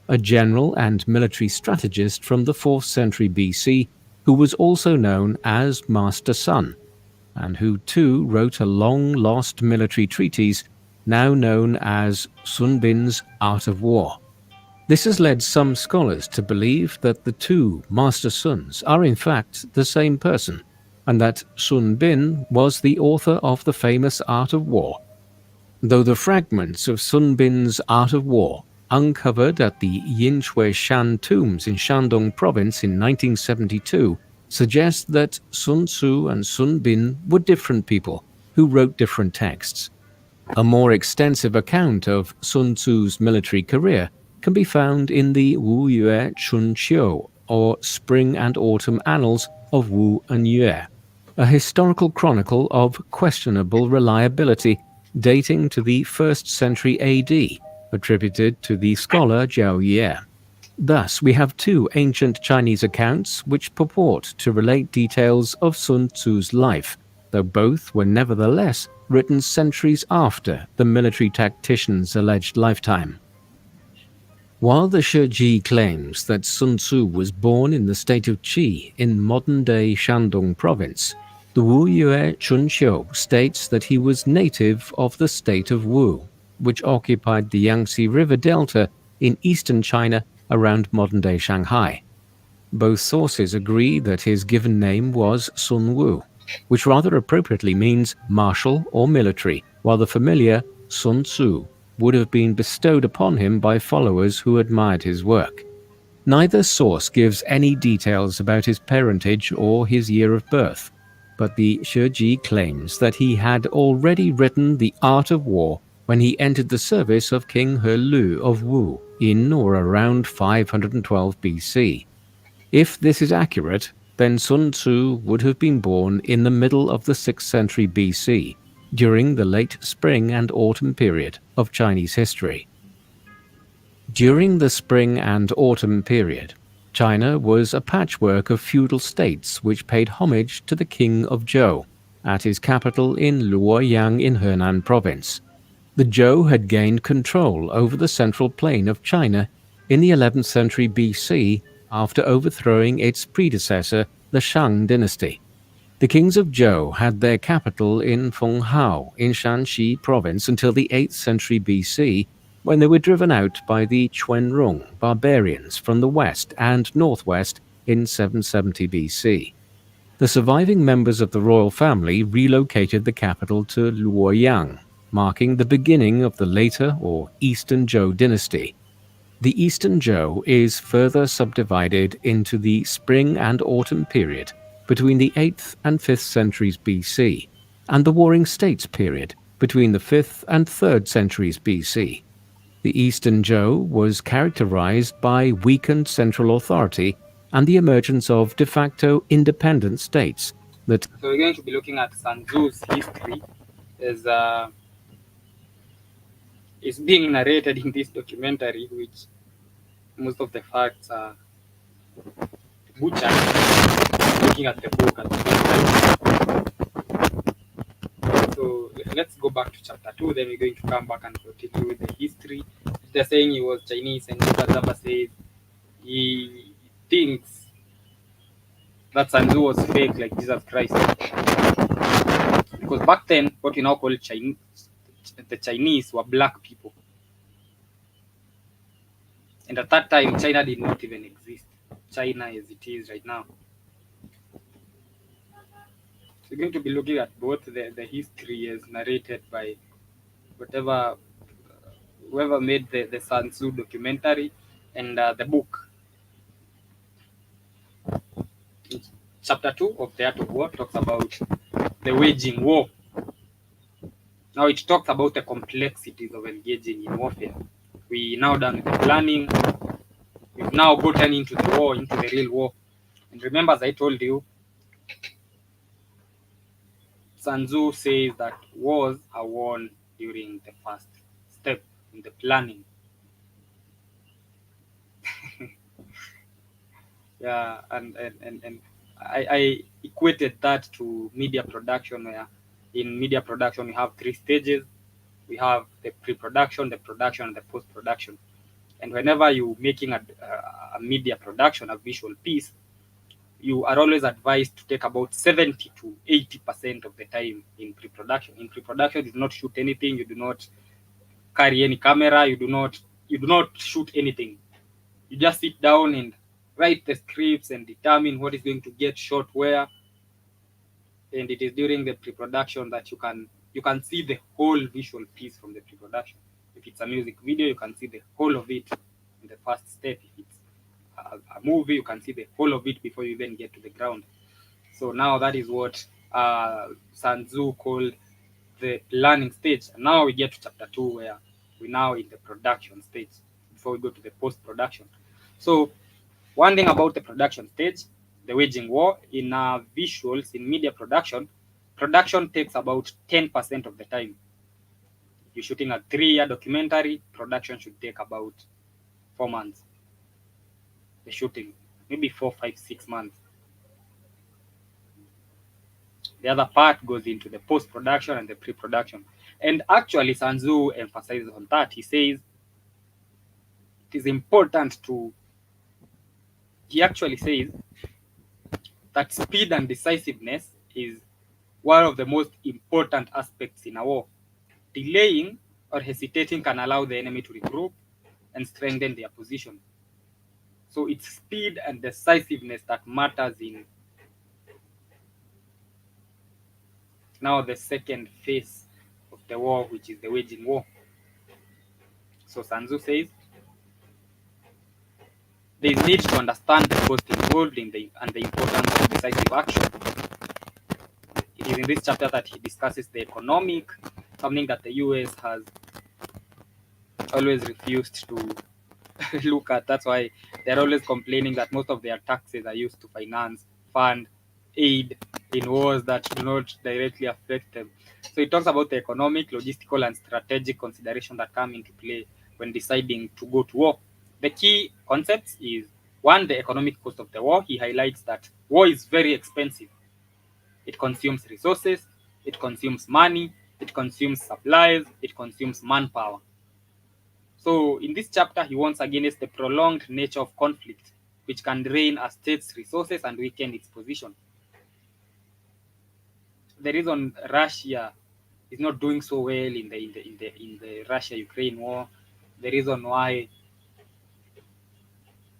a general and military strategist from the 4th century BC who was also known as Master Sun, and who too wrote a long-lost military treatise now known as Sun Bin's Art of War. This has led some scholars to believe that the two Master Suns are in fact the same person, and that Sun Bin was the author of the famous Art of War. Though the fragments of Sun Bin's Art of War, uncovered at the Yinshui Shan tombs in Shandong province in 1972, suggest that Sun Tzu and Sun Bin were different people who wrote different texts. A more extensive account of Sun Tzu's military career can be found in the Wu Yue Chun Qiu, or Spring and Autumn Annals of Wu and Yue, a historical chronicle of questionable reliability dating to the 1st century AD, attributed to the scholar Jiao Ye. Thus, we have two ancient Chinese accounts which purport to relate details of Sun Tzu's life, though both were nevertheless written centuries after the military tactician's alleged lifetime. While the Shiji claims that Sun Tzu was born in the state of Qi in modern-day Shandong province, the Wu Yue Chun Qiu states that he was native of the state of Wu, which occupied the Yangtze River Delta in eastern China around modern-day Shanghai. Both sources agree that his given name was Sun Wu, which rather appropriately means martial or military, while the familiar Sun Tzu would have been bestowed upon him by followers who admired his work. Neither source gives any details about his parentage or his year of birth, but the Shiji claims that he had already written The Art of War when he entered the service of King He Lu of Wu in or around 512 BC. If this is accurate, then Sun Tzu would have been born in the middle of the 6th century BC, during the late spring and autumn period of Chinese history. During the spring and autumn period, China was a patchwork of feudal states which paid homage to the king of Zhou at his capital in Luoyang in Henan province. The Zhou had gained control over the central plain of China in the 11th century BC after overthrowing its predecessor, the Shang dynasty. The kings of Zhou had their capital in Fenghao in Shanxi province until the 8th century BC, when they were driven out by the Quanrong barbarians from the west and northwest in 770 BC. The surviving members of the royal family relocated the capital to Luoyang, marking the beginning of the later or Eastern Zhou dynasty. The Eastern Zhou is further subdivided into the spring and autumn period between the 8th and 5th centuries BC, and the Warring States period between the 5th and 3rd centuries BC. The Eastern Zhou was characterized by weakened central authority and the emergence of de facto independent states that. So we're going to be looking at Sun Tzu's history is being narrated in this documentary, which most of the facts are butchered. Looking at the book at the same time. So let's go back to chapter 2, then we're going to come back and continue with the history. They're saying he was Chinese, and Zaba says he thinks that Sun Tzu was fake, like Jesus Christ. Because back then, what we now call the Chinese were black people. And at that time, China did not even exist. China as it is right now. So we're going to be looking at both the history as narrated by whoever made the Sun Tzu documentary and the book. Chapter 2 of The Art of War talks about the waging war. Now it talks about the complexities of engaging in warfare. We now done the planning. We've now gotten into the war, into the real war. And remember, as I told you, Sun Tzu says that wars are won during the first step in the planning. Yeah, and I equated that to media production, where in media production we have 3 stages. We have the pre-production, the production, and the post-production. And whenever you're making a media production, a visual piece, you are always advised to take about 70 to 80% of the time in pre-production. In pre-production, you do not shoot anything, you do not carry any camera, you do not shoot anything. You just sit down and write the scripts and determine what is going to get shot where. And it is during the pre-production that you can see the whole visual piece from the pre-production. If it's a music video, you can see the whole of it in the first step. If it's a movie, you can see the whole of it before you even get to the ground. So now that is what Sun Tzu called the planning stage. And now we get to chapter 2, where we're now in the production stage before we go to the post-production. So one thing about the production stage, the waging war, in visuals, in media production takes about 10% of the time. If you're shooting a 3-year documentary, production should take about 4 months. The shooting, maybe 4, 5, 6 months. The other part goes into the post-production and the pre-production. And actually, Sun Tzu emphasizes on that. He says it is important he actually says that speed and decisiveness is one of the most important aspects in a war. Delaying or hesitating can allow the enemy to regroup and strengthen their position. So it's speed and decisiveness that matters in now the second phase of the war, which is the waging war. So Sun Tzu says there is need to understand the cost involved in and the importance of decisive action. It is in this chapter that he discusses the economic, something that the US has always refused to look at. That's why they're always complaining that most of their taxes are used to fund aid in wars that do not directly affect them. So it talks about the economic, logistical, and strategic consideration that come into play when deciding to go to war. The key concepts is one, the economic cost of the war. He highlights that war is very expensive. It consumes resources, it consumes money, it consumes supplies, it consumes manpower. So in this chapter, he warns against the prolonged nature of conflict, which can drain a state's resources and weaken its position. The reason Russia is not doing so well in the Russia-Ukraine war, the reason why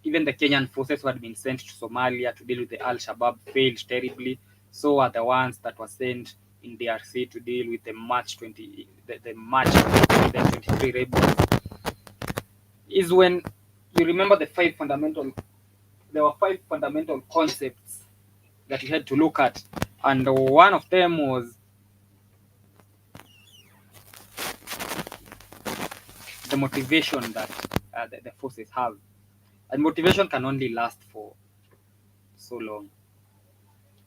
even the Kenyan forces who had been sent to Somalia to deal with the Al-Shabaab failed terribly. So are the ones that were sent in DRC to deal with the March 2023 rebels. Is when you remember there were 5 fundamental concepts that you had to look at, and one of them was the motivation that the forces have, and motivation can only last for so long.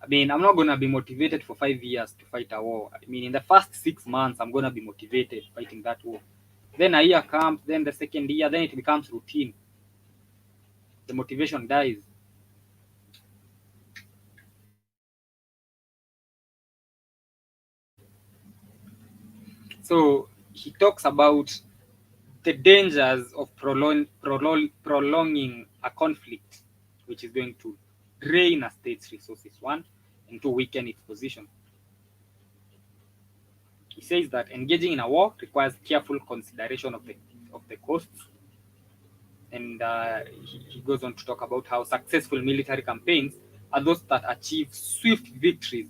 I mean, I'm not going to be motivated for 5 years to fight a war. I mean, in the first 6 months, I'm going to be motivated fighting that war. Then a year comes, then the second year, then it becomes routine. The motivation dies. So he talks about the dangers of prolonging a conflict, which is going to drain a state's resources, one, and to weaken its position. He says that engaging in a war requires careful consideration of the costs, and he goes on to talk about how successful military campaigns are those that achieve swift victories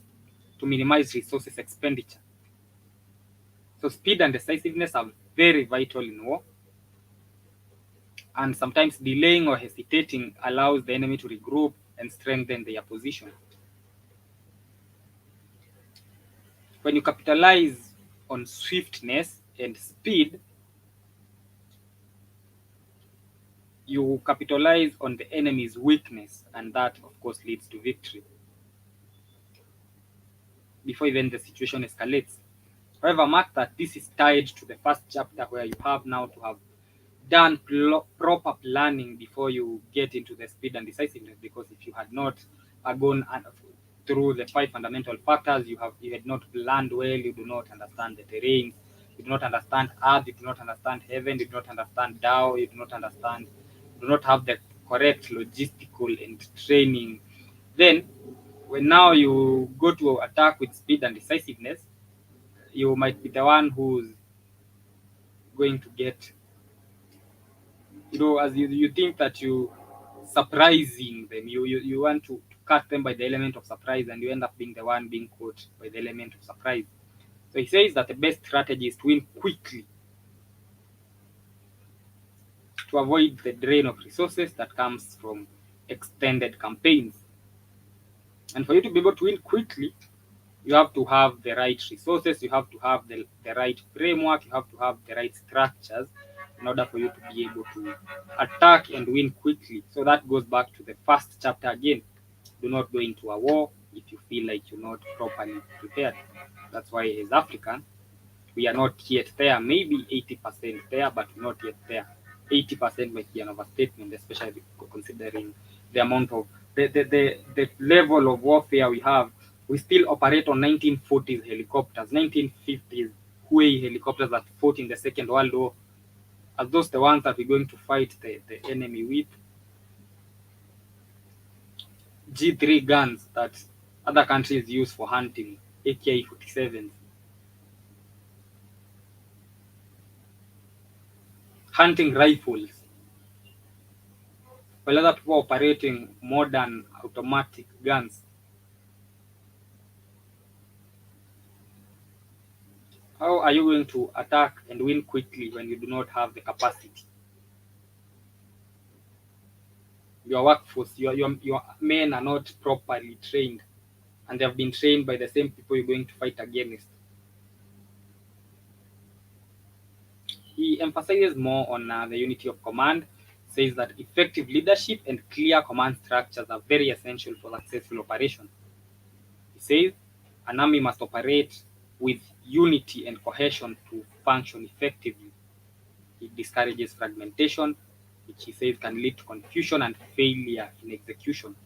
to minimize resources expenditure. So speed and decisiveness are very vital in war, and sometimes delaying or hesitating allows the enemy to regroup and strengthen their position. When you capitalize on swiftness and speed, you capitalize on the enemy's weakness, and that, of course, leads to victory before even the situation escalates. However, mark that this is tied to the first chapter, where you have now to have done proper planning before you get into the speed and decisiveness, because if you had not gone through the 5 fundamental factors, you had not planned well, you do not understand the terrain, you do not understand earth, you do not understand heaven, you do not understand Tao, you do not have the correct logistical and training, then when now you go to attack with speed and decisiveness, you might be the one who's going to get, as you think that you surprising them, you want to catch them by the element of surprise, and you end up being the one being caught by the element of surprise. So he says that the best strategy is to win quickly to avoid the drain of resources that comes from extended campaigns. And for you to be able to win quickly, you have to have the right resources, you have to have the right framework, you have to have the right structures in order for you to be able to attack and win quickly. So that goes back to the first chapter again. Do not go into a war if you feel like you're not properly prepared. That's why as African, we are not yet there, maybe 80% there, but not yet there. 80% might be an overstatement, especially considering the amount of the level of warfare we have. We still operate on 1940s helicopters, 1950s Huey helicopters that fought in the Second World War. Are those the ones that we're going to fight the enemy with? G3 guns that other countries use for hunting, AK-47s. Hunting rifles. while other people are operating modern automatic guns. How are you going to attack and win quickly when you do not have the capacity? Your workforce, your men are not properly trained, and they have been trained by the same people you're going to fight against. He emphasizes more on the unity of command, says that effective leadership and clear command structures are very essential for successful operation. He says an army must operate with unity and cohesion to function effectively. He discourages fragmentation, which he says can lead to confusion and failure in execution.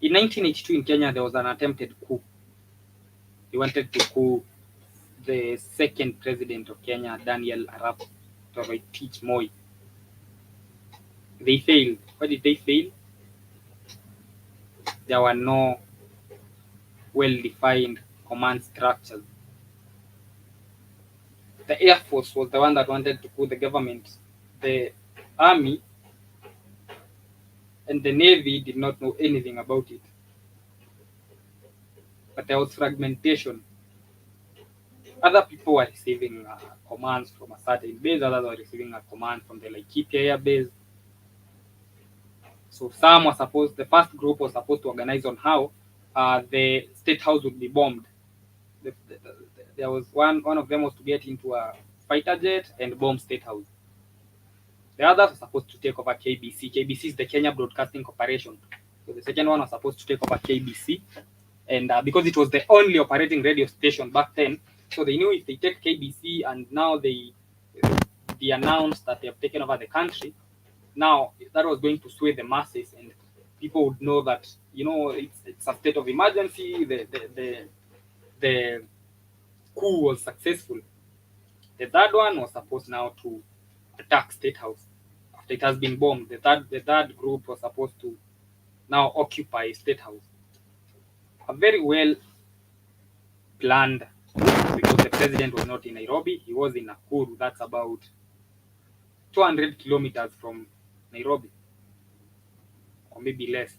In 1982 in Kenya, there was an attempted coup. They wanted to coup the second president of Kenya, Daniel Arap Toroitich Moi. They failed. Why did they fail? There were no well-defined command structures. The Air Force was the one that wanted to coup the government. The Army and the Navy did not know anything about it. But there was fragmentation. Other people were receiving commands from a certain base, others were receiving a command from the Laikipia Air Base. So some were supposed, the first group was supposed to organize on how the State House would be bombed. There was one of them was to get into a fighter jet and bomb State House. The others were supposed to take over KBC. KBC is the Kenya Broadcasting Corporation. So the second one was supposed to take over KBC. And because it was the only operating radio station back then, so they knew if they take KBC and now they announced that they have taken over the country, now that was going to sway the masses and people would know that, you know, it's a state of emergency, the coup was successful. The third one was supposed now to attack State House after it has been bombed. The third group was supposed to now occupy State House. A very well planned, because the president was not in Nairobi, he was in Nakuru. That's about 200 kilometers from Nairobi, or maybe less.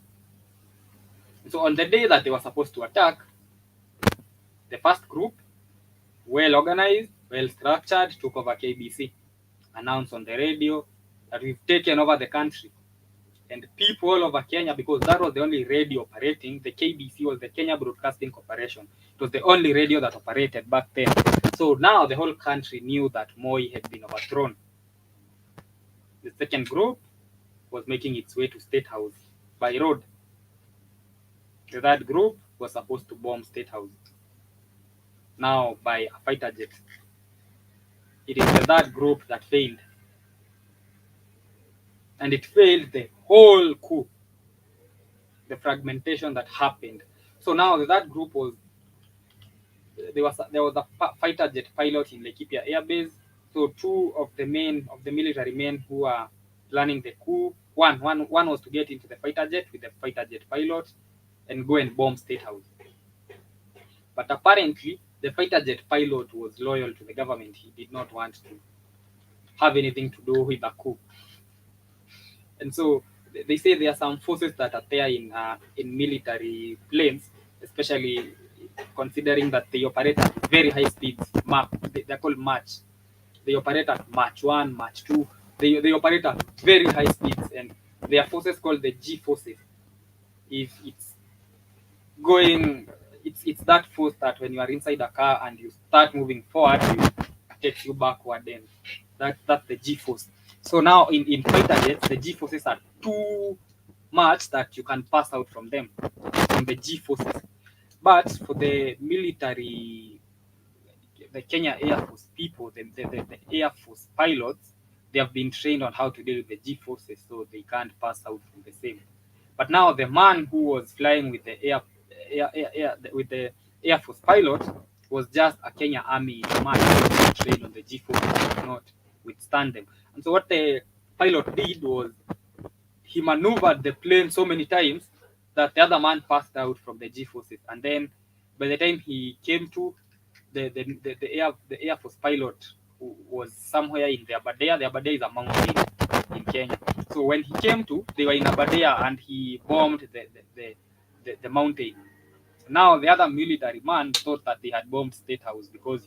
So on the day that they were supposed to attack, the first group, well organized, well structured, took over KBC, announced on the radio that we've taken over the country. And people all over Kenya, because that was the only radio operating, the KBC was the Kenya Broadcasting Corporation. It was the only radio that operated back then. So now the whole country knew that Moi had been overthrown. The second group was making its way to State House by road. The third group was supposed to bomb State House, now by a fighter jet. It is the third group that failed. And it failed the whole coup, the fragmentation that happened. So now that group was, there was a fighter jet pilot in Laikipia Air Base. So two of the military men who are planning the coup, one was to get into the fighter jet with the fighter jet pilot and go and bomb State House. But apparently, the fighter jet pilot was loyal to the government. He did not want to have anything to do with the coup. And so they say there are some forces that are there in military planes, especially considering that they operate at very high speeds. They're called Mach. They operate at Mach 1, Mach 2. They operate at very high speeds, and there are forces called the G forces. If it's going, it's that force that when you are inside a car and you start moving forward, it takes you backward, and that's the G force. So now in fighter jets, the G forces are too much that you can pass out from them, from the G forces. But for the military, the Kenya Air Force people, the Air Force pilots, they have been trained on how to deal with the G forces, so they can't pass out from the same. But now the man who was flying with the Air Force pilot was just a Kenya Army man trained on the G forces, could not withstand them. And so what the pilot did was he maneuvered the plane so many times that the other man passed out from the G forces. And then by the time he came to, the Air Force pilot was somewhere in the Aberdare. The Aberdare is a mountain in Kenya. So when he came to, they were in Aberdare and he bombed the mountain. Now the other military man thought that they had bombed State House because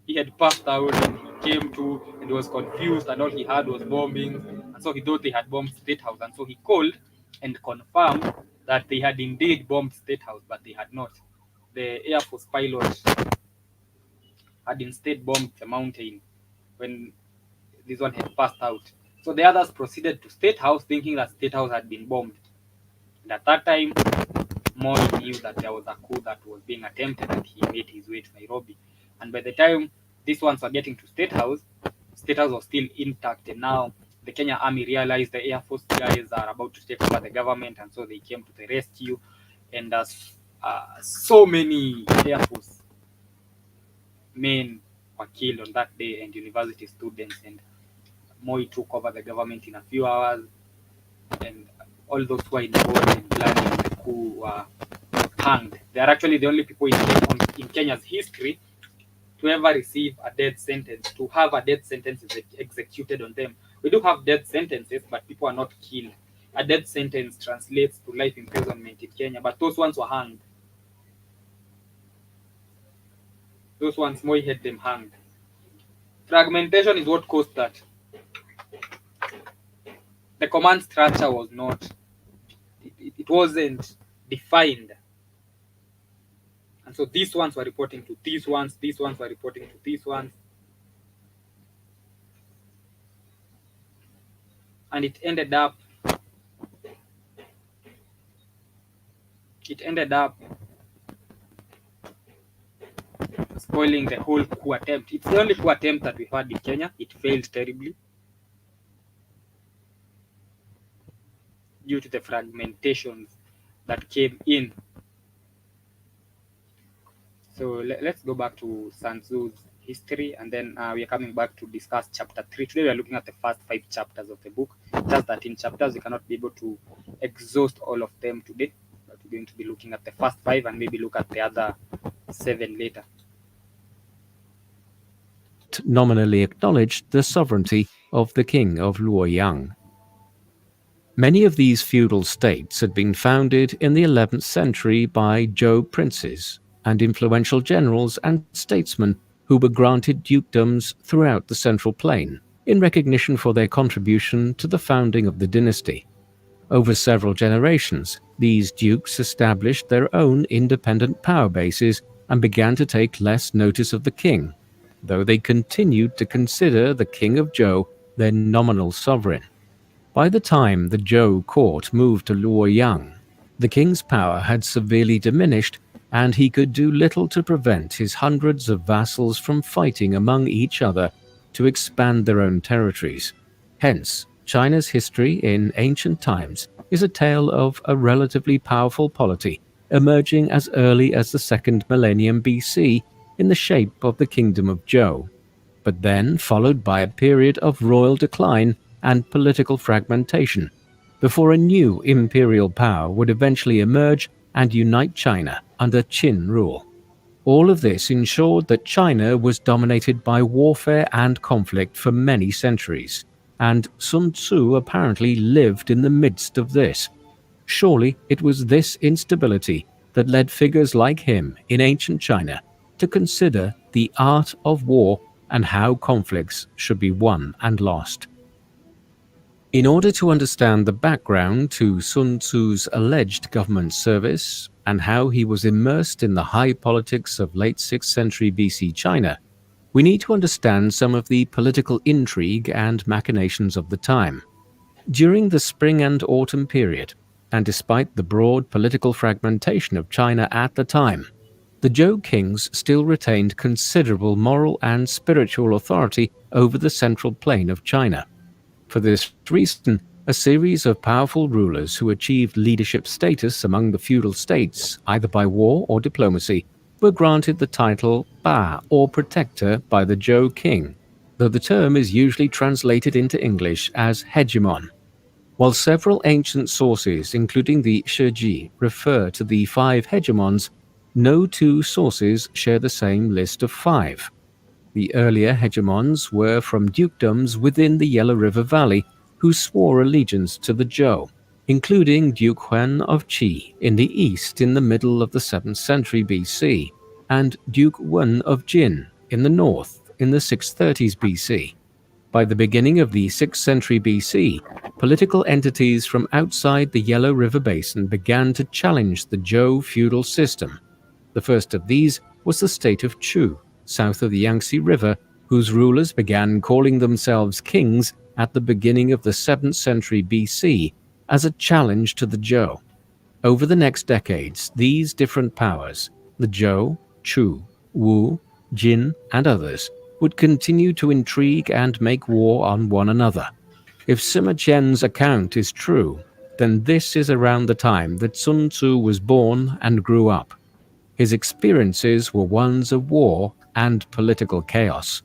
he had passed out and he came to and he was confused and all he had was bombing, and so he thought they had bombed State House, and so he called and confirmed that they had indeed bombed State House, but they had not. The Air Force pilot had instead bombed the mountain when this one had passed out. So the others proceeded to State House thinking that State House had been bombed. And at that time, Moi knew that there was a coup that was being attempted and he made his way to Nairobi. And by the time these ones were getting to State House was still intact. And now the Kenya Army realized the Air Force guys are about to take over the government, and so they came to the rescue. And so many Air Force men were killed on that day, and university students, and Moi took over the government in a few hours, and all those who were involved in planning the coup were hanged. They are actually the only people in Kenya's history to ever receive a death sentence, to have a death sentence executed on them. We do have death sentences, but people are not killed. A death sentence translates to life imprisonment in Kenya, but those ones were hanged. Those ones, Moi had them hanged. Fragmentation is what caused that. The command structure was not, it wasn't defined. And so these ones were reporting to these ones were reporting to these ones. And it ended up spoiling the whole coup attempt. It's the only coup attempt that we've had in Kenya. It failed terribly due to the fragmentations that came in. So let's go back to Sun Tzu's history, and then we are coming back to discuss chapter 3. Today we are looking at the first 5 chapters of the book. Just 13 chapters. We cannot be able to exhaust all of them today, but we're going to be looking at the first 5 and maybe look at the other 7 later. Nominally acknowledged the sovereignty of the king of Luoyang. Many of these feudal states had been founded in the 11th century by Zhou princes and influential generals and statesmen who were granted dukedoms throughout the Central Plain in recognition for their contribution to the founding of the dynasty. Over several generations, these dukes established their own independent power bases and began to take less notice of the king, though they continued to consider the king of Zhou their nominal sovereign. By the time the Zhou court moved to Luoyang, the king's power had severely diminished, and he could do little to prevent his hundreds of vassals from fighting among each other to expand their own territories. Hence, China's history in ancient times is a tale of a relatively powerful polity emerging as early as the 2nd millennium BC in the shape of the Kingdom of Zhou, but then followed by a period of royal decline and political fragmentation, before a new imperial power would eventually emerge and unite China under Qin rule. All of this ensured that China was dominated by warfare and conflict for many centuries, and Sun Tzu apparently lived in the midst of this. Surely it was this instability that led figures like him in ancient China to consider the art of war and how conflicts should be won and lost. In order to understand the background to Sun Tzu's alleged government service and how he was immersed in the high politics of late 6th century BC China, we need to understand some of the political intrigue and machinations of the time. During the spring and autumn period, and despite the broad political fragmentation of China at the time, the Zhou kings still retained considerable moral and spiritual authority over the central plain of China. For this reason, a series of powerful rulers who achieved leadership status among the feudal states, either by war or diplomacy, were granted the title Ba or Protector by the Zhou king, though the term is usually translated into English as hegemon. While several ancient sources, including the Shiji, refer to the 5 hegemons, no 2 sources share the same list of 5. The earlier hegemons were from dukedoms within the Yellow River Valley, who swore allegiance to the Zhou, including Duke Huan of Qi in the east in the middle of the 7th century BC, and Duke Wen of Jin in the north in the 630s BC. By the beginning of the 6th century BC, political entities from outside the Yellow River Basin began to challenge the Zhou feudal system. The first of these was the state of Chu, south of the Yangtze River, whose rulers began calling themselves kings at the beginning of the 7th century BC as a challenge to the Zhou. Over the next decades, these different powers, the Zhou, Chu, Wu, Jin, and others, would continue to intrigue and make war on one another. If Sima Qian's account is true, then this is around the time that Sun Tzu was born and grew up. His experiences were ones of war and political chaos.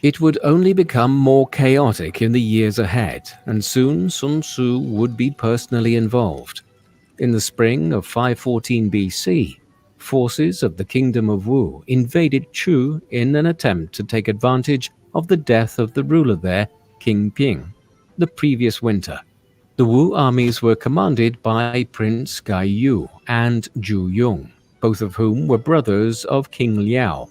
It would only become more chaotic in the years ahead, and soon Sun Tzu would be personally involved. In the spring of 514 BC, forces of the Kingdom of Wu invaded Chu in an attempt to take advantage of the death of the ruler there, King Ping, the previous winter. The Wu armies were commanded by Prince Gai Yu and Zhu Yong, both of whom were brothers of King Liao.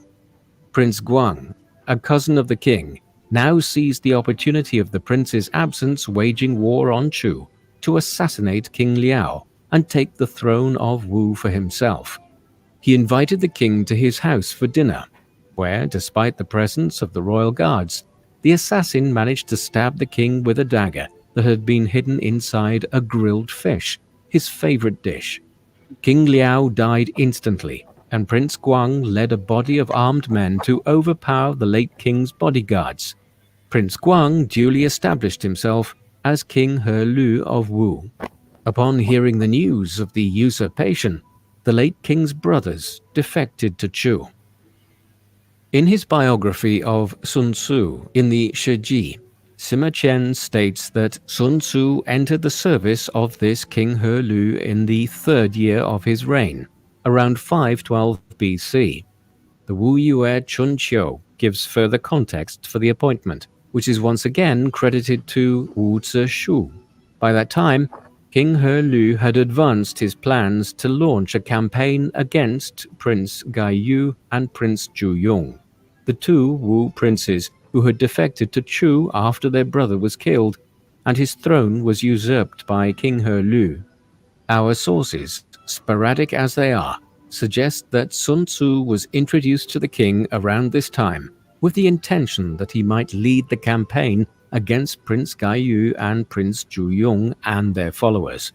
Prince Guang, a cousin of the king, now seized the opportunity of the prince's absence waging war on Chu to assassinate King Liao and take the throne of Wu for himself. He invited the king to his house for dinner, where, despite the presence of the royal guards, the assassin managed to stab the king with a dagger that had been hidden inside a grilled fish, his favorite dish. King Liao died instantly, and Prince Guang led a body of armed men to overpower the late king's bodyguards. Prince Guang duly established himself as King He Lu of Wu. Upon hearing the news of the usurpation, the late king's brothers defected to Chu. In his biography of Sun Tzu in the Shiji, Sima Qian states that Sun Tzu entered the service of this King He Lu in the 3rd year of his reign, around 512 BC. The Wu Yue Chun Qiu gives further context for the appointment, which is once again credited to Wu Zishu. By that time, King He Lu had advanced his plans to launch a campaign against Prince Gai Yu and Prince Zhu Yong, the two Wu princes who had defected to Chu after their brother was killed, and his throne was usurped by King He Lu. Our sources, sporadic as they are, suggest that Sun Tzu was introduced to the king around this time with the intention that he might lead the campaign against Prince Gai Yu and Prince Zhu Yong and their followers.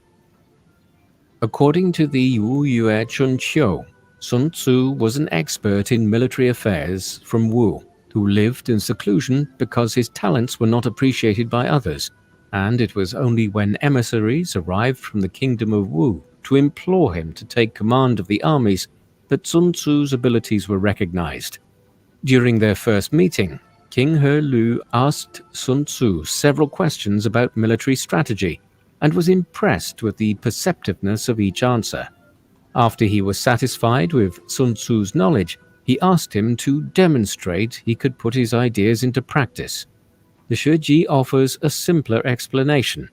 According to the Wu Yue Chun Qiu, Sun Tzu was an expert in military affairs from Wu, who lived in seclusion because his talents were not appreciated by others, and it was only when emissaries arrived from the kingdom of Wu to implore him to take command of the armies that Sun Tzu's abilities were recognized. During their first meeting, King He Lu asked Sun Tzu several questions about military strategy and was impressed with the perceptiveness of each answer. After he was satisfied with Sun Tzu's knowledge, he asked him to demonstrate he could put his ideas into practice. The Shiji offers a simpler explanation,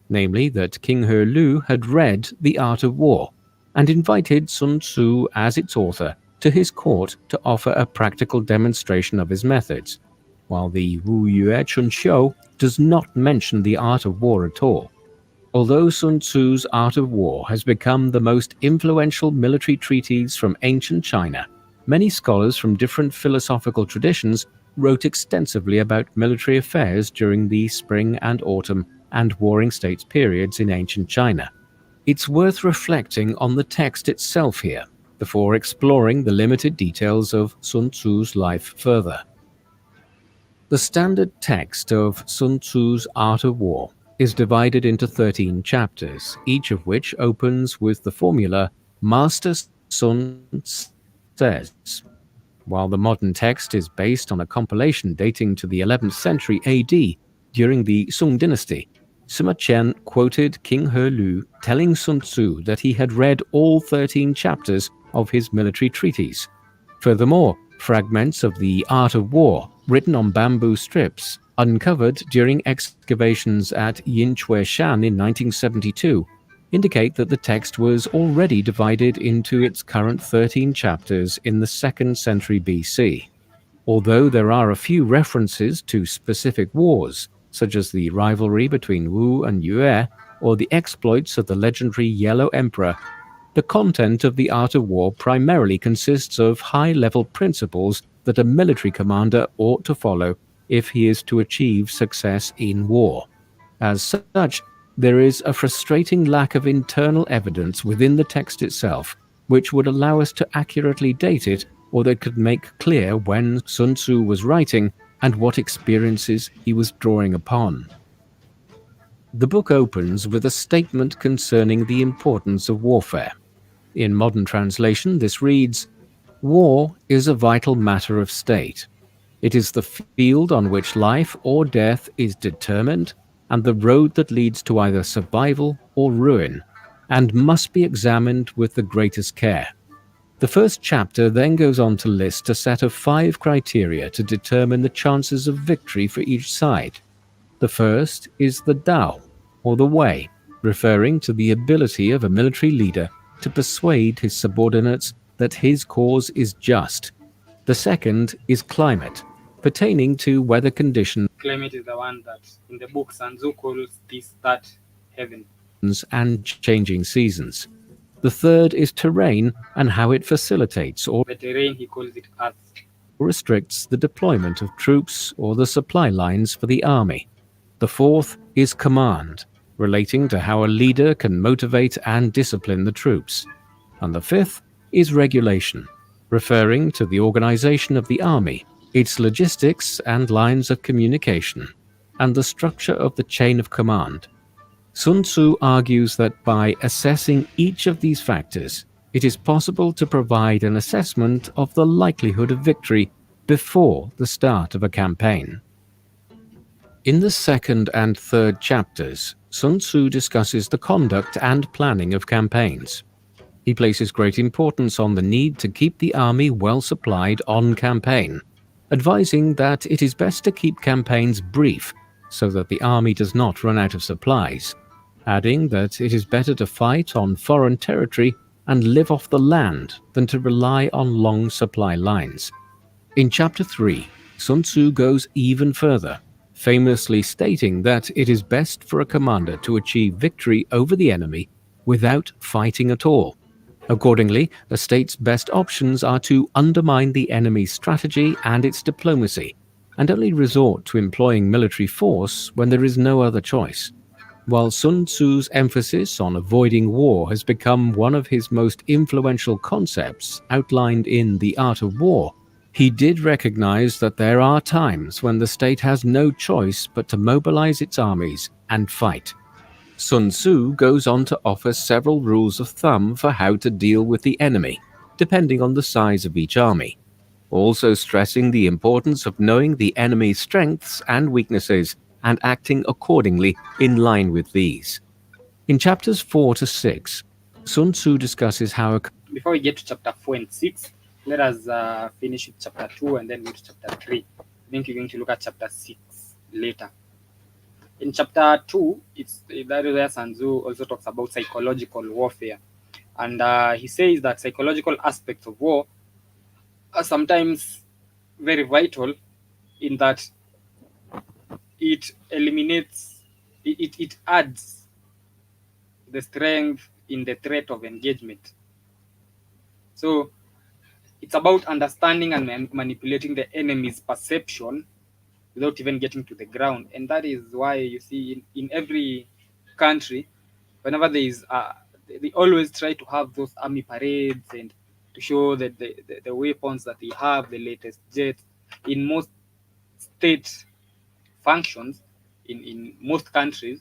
namely that King He Lu had read The Art of War and invited Sun Tzu as its author to his court to offer a practical demonstration of his methods, while the Wu Yue Chun Qiu does not mention the art of war at all. Although Sun Tzu's Art of War has become the most influential military treatise from ancient China, many scholars from different philosophical traditions wrote extensively about military affairs during the spring and autumn and warring states periods in ancient China. It's worth reflecting on the text itself here, before exploring the limited details of Sun Tzu's life further. The standard text of Sun Tzu's Art of War is divided into 13 chapters, each of which opens with the formula Master Sun says. While the modern text is based on a compilation dating to the 11th century AD during the Sung dynasty, Sima Qian quoted King He Lu telling Sun Tzu that he had read all 13 chapters of his military treatise. Furthermore, fragments of the Art of War, written on bamboo strips, uncovered during excavations at Yinchueshan in 1972, indicate that the text was already divided into its current 13 chapters in the 2nd century BC. Although there are a few references to specific wars, such as the rivalry between Wu and Yue or the exploits of the legendary Yellow Emperor, the content of the art of war primarily consists of high-level principles that a military commander ought to follow if he is to achieve success in war. As such, there is a frustrating lack of internal evidence within the text itself, which would allow us to accurately date it or that could make clear when Sun Tzu was writing and what experiences he was drawing upon. The book opens with a statement concerning the importance of warfare. In modern translation, this reads, "War is a vital matter of state. It is the field on which life or death is determined and the road that leads to either survival or ruin, and must be examined with the greatest care." The first chapter then goes on to list a set of 5 criteria to determine the chances of victory for each side. The first is the Tao, or the way, referring to the ability of a military leader to persuade his subordinates that his cause is just. The second is climate, pertaining to weather conditions Climate is the one that in the book Sun Tzu calls this that heaven. and changing seasons. The third is terrain and how it facilitates or The terrain, he calls it earth. restricts the deployment of troops or the supply lines for the army. The fourth is command, relating to how a leader can motivate and discipline the troops. And the fifth is regulation, referring to the organization of the army, its logistics and lines of communication, and the structure of the chain of command. Sun Tzu argues that by assessing each of these factors, it is possible to provide an assessment of the likelihood of victory before the start of a campaign. In the 2nd and 3rd chapters, Sun Tzu discusses the conduct and planning of campaigns. He places great importance on the need to keep the army well supplied on campaign, advising that it is best to keep campaigns brief so that the army does not run out of supplies, adding that it is better to fight on foreign territory and live off the land than to rely on long supply lines. In Chapter 3, Sun Tzu goes even further, famously stating that it is best for a commander to achieve victory over the enemy without fighting at all. Accordingly, a state's best options are to undermine the enemy's strategy and its diplomacy, and only resort to employing military force when there is no other choice. While Sun Tzu's emphasis on avoiding war has become one of his most influential concepts outlined in The Art of War, he did recognize that there are times when the state has no choice but to mobilize its armies and fight. Sun Tzu goes on to offer several rules of thumb for how to deal with the enemy, depending on the size of each army, also stressing the importance of knowing the enemy's strengths and weaknesses and acting accordingly in line with these. In chapters 4 to 6, Sun Tzu discusses how a Before we get to chapter 4 and 6, let us finish with chapter 2 and then go to chapter 3. I think we're going to look at chapter 6 later. In chapter 2, that is where Sun Tzu also talks about psychological warfare. And he says that psychological aspects of war are sometimes very vital in that it eliminates, it adds the strength in the threat of engagement. So it's about understanding and manipulating the enemy's perception without even getting to the ground. And that is why you see in every country, whenever there is, they always try to have those army parades and to show that the weapons that they have, the latest jets. In most state functions, in most countries,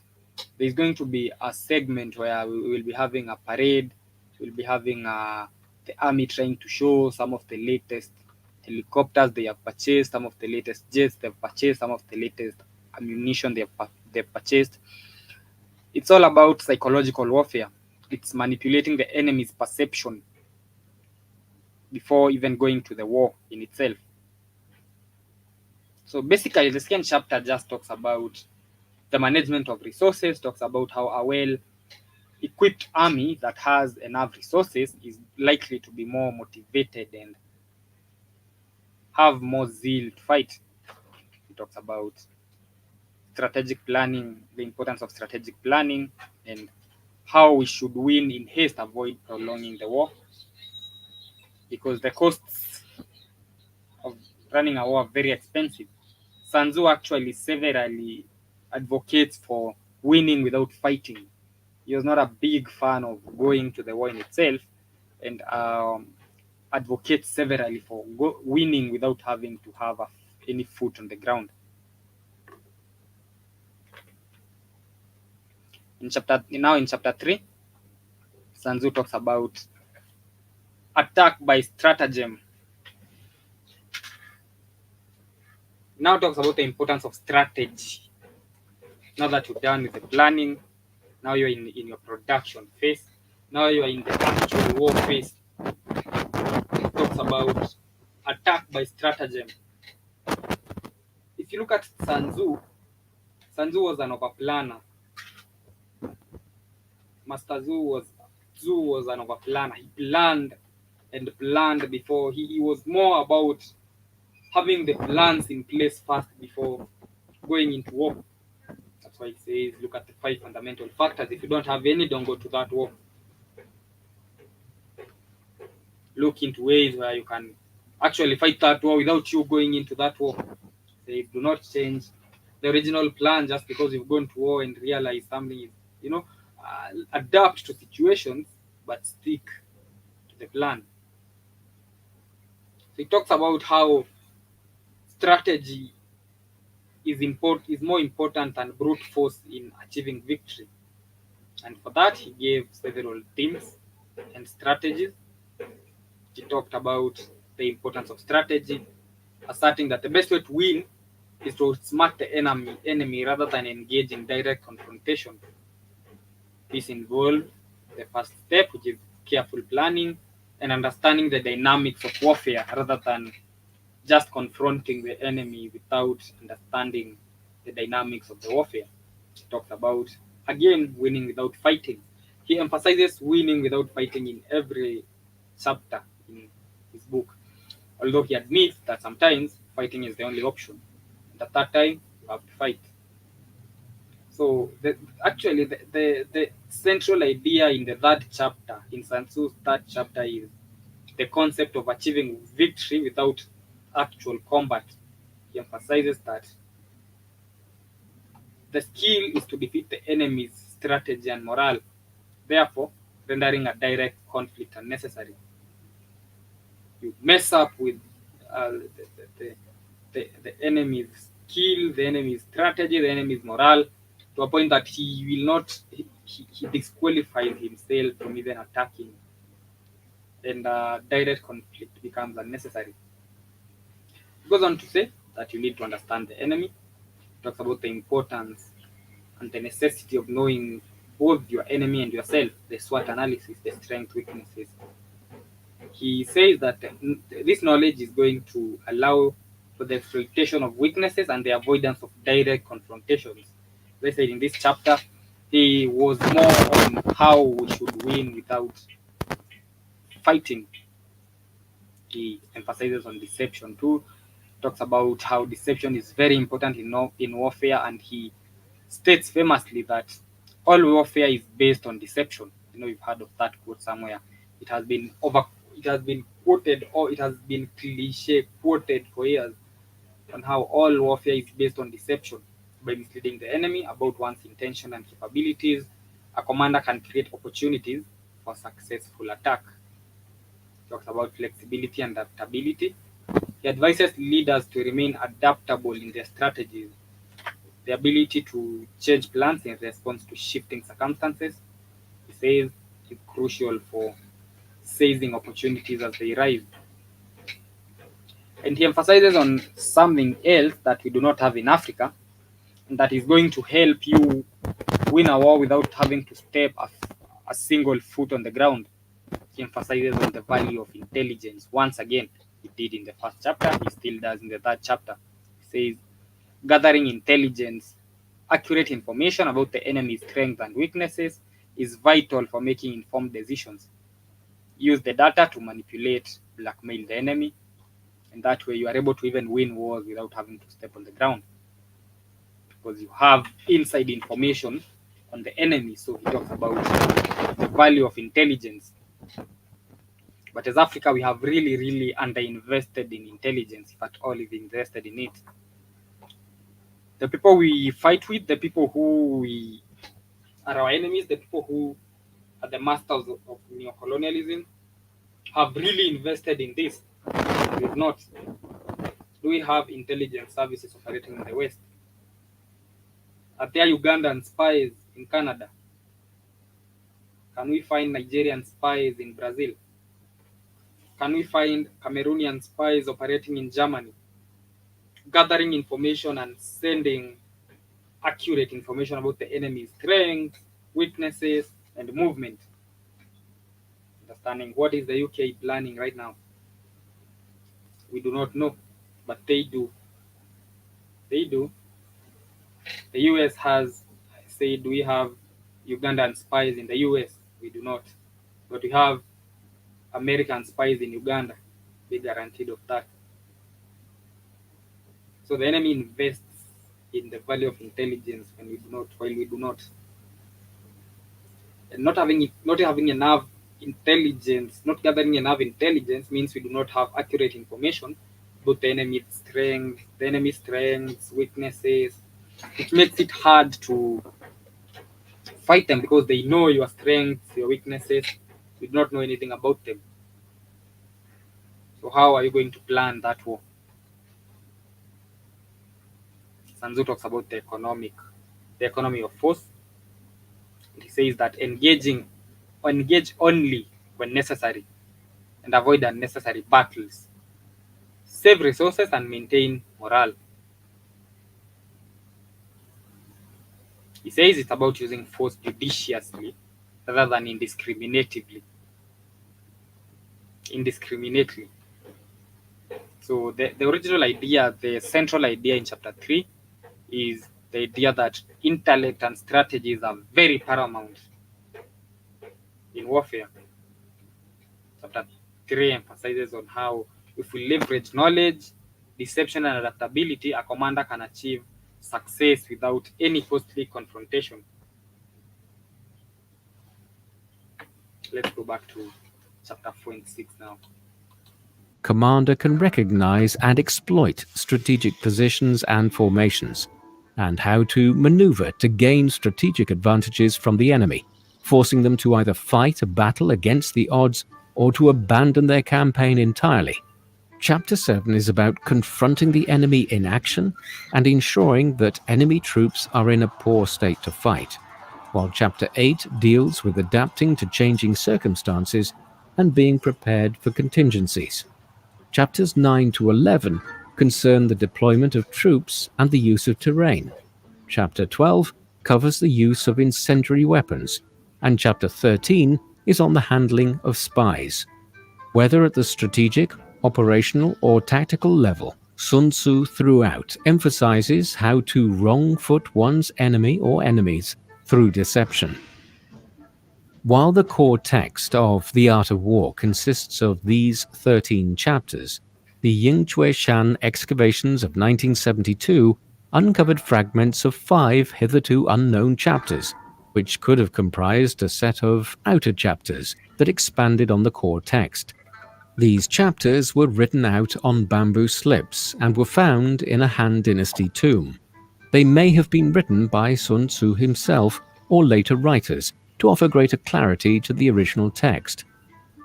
there's going to be a segment where we will be having a parade, we'll be having the army trying to show some of the latest helicopters they have purchased, some of the latest jets they've purchased, some of the latest ammunition they've purchased. It's all about psychological warfare. It's manipulating the enemy's perception before even going to the war in itself. So basically, the second chapter just talks about the management of resources, talks about how a well-equipped army that has enough resources is likely to be more motivated and have more zeal to fight. It talks about strategic planning, the importance of strategic planning, and how we should win in haste, avoid prolonging the war, because the costs of running a war are very expensive. Sun Tzu actually severally advocates for winning without fighting. He was not a big fan of going to the war in itself, and advocates severally for winning without having to have any foot on the ground. In chapter 3, Sun Tzu talks about attack by stratagem. Now talks about the importance of strategy. Now that you're done with the planning, now you're in your production phase, now you're in the actual war phase. It talks about attack by stratagem. If you look at Sun Tzu was an overplanner. Master Tzu was an overplanner. He planned and planned before. He was more about having the plans in place first before going into war. That's why it says, look at the 5 fundamental factors. If you don't have any, don't go to that war. Look into ways where you can actually fight that war without you going into that war. They do not change the original plan just because you've gone to war and realize something is, adapt to situations, but stick to the plan. So it talks about how strategy is more important than brute force in achieving victory. And for that, he gave several themes and strategies. He talked about the importance of strategy, asserting that the best way to win is to outsmart the enemy rather than engage in direct confrontation. This involves the first step, which is careful planning and understanding the dynamics of warfare rather than just confronting the enemy without understanding the dynamics of the warfare. He talks about, again, winning without fighting. He emphasizes winning without fighting in every chapter in his book, although he admits that sometimes fighting is the only option. At that time, you have to fight. So the central idea in the third chapter, in Sun Tzu's third chapter, is the concept of achieving victory without actual combat. He emphasizes that the skill is to defeat the enemy's strategy and morale, therefore rendering a direct conflict unnecessary. You mess up with the enemy's skill, the enemy's strategy, the enemy's morale, to a point that he will not, he disqualifies himself from even attacking, and direct conflict becomes unnecessary. He goes on to say that you need to understand the enemy. He talks about the importance and the necessity of knowing both your enemy and yourself, the SWOT analysis, the strength, weaknesses. He says that this knowledge is going to allow for the exploitation of weaknesses and the avoidance of direct confrontations. They said in this chapter, he was more on how we should win without fighting. He emphasizes on deception too, talks about how deception is very important in warfare, and he states famously that all warfare is based on deception. You've heard of that quote somewhere. It has been quoted, or it has been cliche quoted for years, on how all warfare is based on deception. By misleading the enemy about one's intention and capabilities, a commander can create opportunities for successful attack. Talks about flexibility and adaptability. He advises leaders to remain adaptable in their strategies. The ability to change plans in response to shifting circumstances, he says, is crucial for seizing opportunities as they rise. And he emphasizes on something else that we do not have in Africa, and that is going to help you win a war without having to step a single foot on the ground. He emphasizes on the value of intelligence. Once again, he did in the first chapter, he still does in the third chapter. He says, gathering intelligence, accurate information about the enemy's strengths and weaknesses is vital for making informed decisions. Use the data to manipulate, blackmail the enemy, and that way you are able to even win wars without having to step on the ground, because you have inside information on the enemy. So he talks about the value of intelligence. But as Africa, we have really underinvested in intelligence, if at all we've invested in it. The people we fight with, the people who are our enemies, the people who are the masters of neocolonialism, have really invested in this. We've not. Do we have intelligence services operating in the West? Are there Ugandan spies in Canada? Can we find Nigerian spies in Brazil? Can we find Cameroonian spies operating in Germany, gathering information and sending accurate information about the enemy's strengths, weaknesses, and movement? Understanding what is the UK planning right now? We do not know, but they do. They do. The US has said we have Ugandan spies in the US. We do not. But we have American spies in Uganda. Be guaranteed of that. So the enemy invests in the value of intelligence when we do not, while we do not. And not having enough intelligence, not gathering enough intelligence means we do not have accurate information about the enemy's strengths, weaknesses. It makes it hard to fight them because they know your strengths, your weaknesses. You do not know anything about them. So how are you going to plan that war? Sun Tzu talks about the economy of force. He says that engage only when necessary and avoid unnecessary battles. Save resources and maintain morale. He says it's about using force judiciously rather than indiscriminately. So the original idea, the central idea in chapter 3 is the idea that intellect and strategies are very paramount in warfare. Chapter 3 emphasizes on how if we leverage knowledge, deception, and adaptability, a commander can achieve success without any costly confrontation. Let's go back to chapter 4 and 6 now. Commander can recognize and exploit strategic positions and formations, and how to maneuver to gain strategic advantages from the enemy, forcing them to either fight a battle against the odds or to abandon their campaign entirely. Chapter 7 is about confronting the enemy in action and ensuring that enemy troops are in a poor state to fight, while Chapter 8 deals with adapting to changing circumstances and being prepared for contingencies. Chapters 9 to 11 concern the deployment of troops and the use of terrain. Chapter 12 covers the use of incendiary weapons, and Chapter 13 is on the handling of spies. Whether at the strategic, operational, or tactical level, Sun Tzu throughout emphasizes how to wrong-foot one's enemy or enemies through deception. While the core text of The Art of War consists of these 13 chapters, the Yingchui Shan excavations of 1972 uncovered fragments of 5 hitherto unknown chapters, which could have comprised a set of outer chapters that expanded on the core text. These chapters were written out on bamboo slips and were found in a Han Dynasty tomb. They may have been written by Sun Tzu himself or later writers to offer greater clarity to the original text.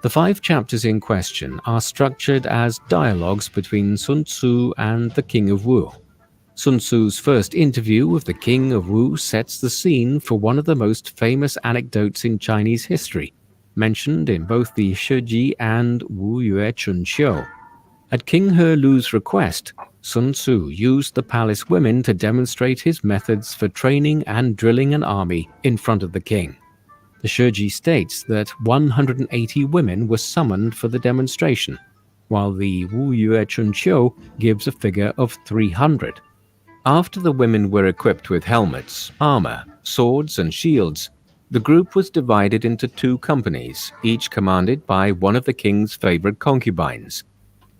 The 5 chapters in question are structured as dialogues between Sun Tzu and the King of Wu. Sun Tzu's first interview with the King of Wu sets the scene for one of the most famous anecdotes in Chinese history, mentioned in both the Shiji and Wu Yue Chun Xiu. At King He Lu's request, Sun Tzu used the palace women to demonstrate his methods for training and drilling an army in front of the king. The Shiji states that 180 women were summoned for the demonstration, while the Wu Yue Chunqiu gives a figure of 300. After the women were equipped with helmets, armor, swords, and shields, the group was divided into 2 companies, each commanded by one of the king's favorite concubines.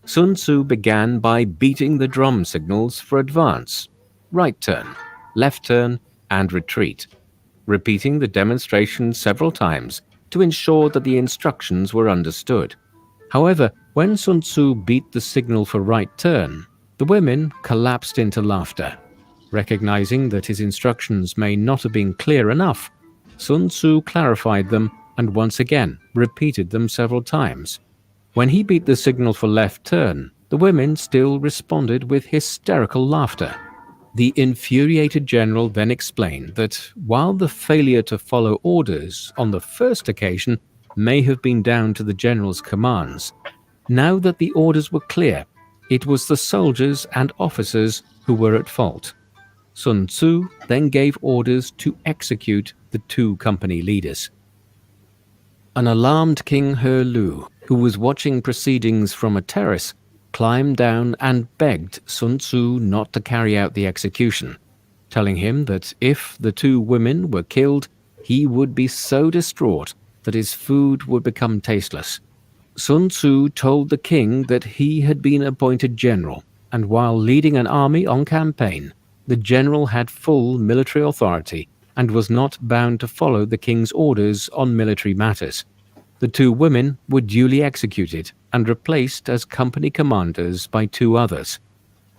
Sun Tzu began by beating the drum signals for advance, right turn, left turn, and retreat, repeating the demonstration several times to ensure that the instructions were understood. However, when Sun Tzu beat the signal for right turn, the women collapsed into laughter. Recognizing that his instructions may not have been clear enough, Sun Tzu clarified them and once again repeated them several times. When he beat the signal for left turn, the women still responded with hysterical laughter. The infuriated general then explained that while the failure to follow orders on the first occasion may have been down to the general's commands, now that the orders were clear, it was the soldiers and officers who were at fault. Sun Tzu then gave orders to execute the 2 company leaders. An alarmed King He Lu, who was watching proceedings from a terrace, climbed down and begged Sun Tzu not to carry out the execution, telling him that if the 2 women were killed, he would be so distraught that his food would become tasteless. Sun Tzu told the king that he had been appointed general, and while leading an army on campaign, the general had full military authority and was not bound to follow the king's orders on military matters. The 2 women were duly executed and replaced as company commanders by 2 others.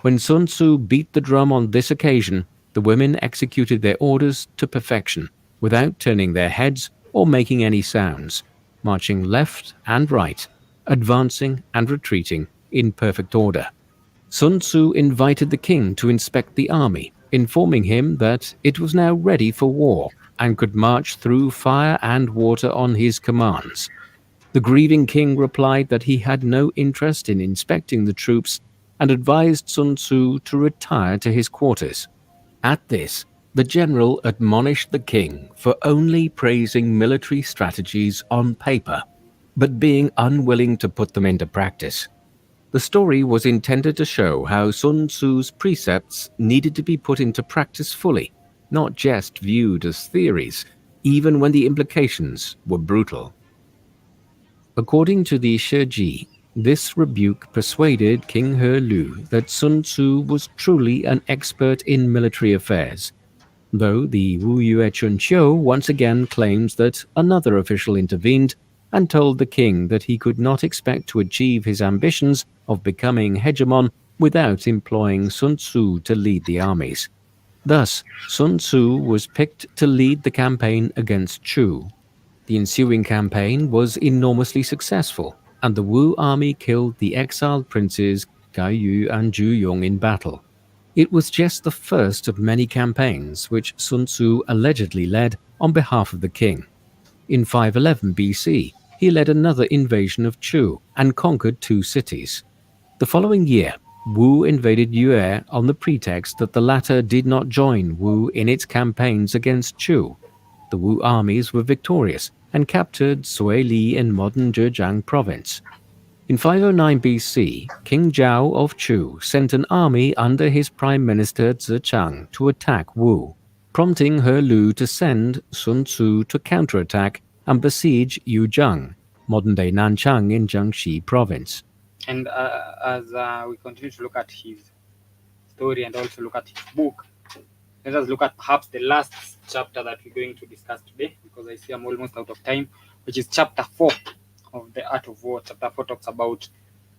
When Sun Tzu beat the drum on this occasion, the women executed their orders to perfection, without turning their heads or making any sounds, marching left and right, advancing and retreating in perfect order. Sun Tzu invited the king to inspect the army, informing him that it was now ready for war and could march through fire and water on his commands. The grieving king replied that he had no interest in inspecting the troops and advised Sun Tzu to retire to his quarters. At this, the general admonished the king for only praising military strategies on paper, but being unwilling to put them into practice. The story was intended to show how Sun Tzu's precepts needed to be put into practice fully, not just viewed as theories, even when the implications were brutal. According to the Shiji, this rebuke persuaded King He Lu that Sun Tzu was truly an expert in military affairs, though the Wu Yue Chunqiu once again claims that another official intervened and told the king that he could not expect to achieve his ambitions of becoming hegemon without employing Sun Tzu to lead the armies. Thus, Sun Tzu was picked to lead the campaign against Chu. The ensuing campaign was enormously successful, and the Wu army killed the exiled princes Gai Yu and Zhu Yong in battle. It was just the first of many campaigns which Sun Tzu allegedly led on behalf of the king. In 511 BC, he led another invasion of Chu and conquered 2 cities. The following year, Wu invaded Yue on the pretext that the latter did not join Wu in its campaigns against Chu. The Wu armies were victorious and captured Sui Li in modern Zhejiang province. In 509 BC, King Zhao of Chu sent an army under his prime minister Zhichang to attack Wu, prompting He Lu to send Sun Tzu to counterattack and besiege Yuzhang, modern-day Nanchang in Jiangxi province. And as we continue to look at his story and also look at his book, let us look at perhaps the last chapter that we're going to discuss today, because I see I'm almost out of time, which is chapter 4 of The Art of War. Chapter 4 talks about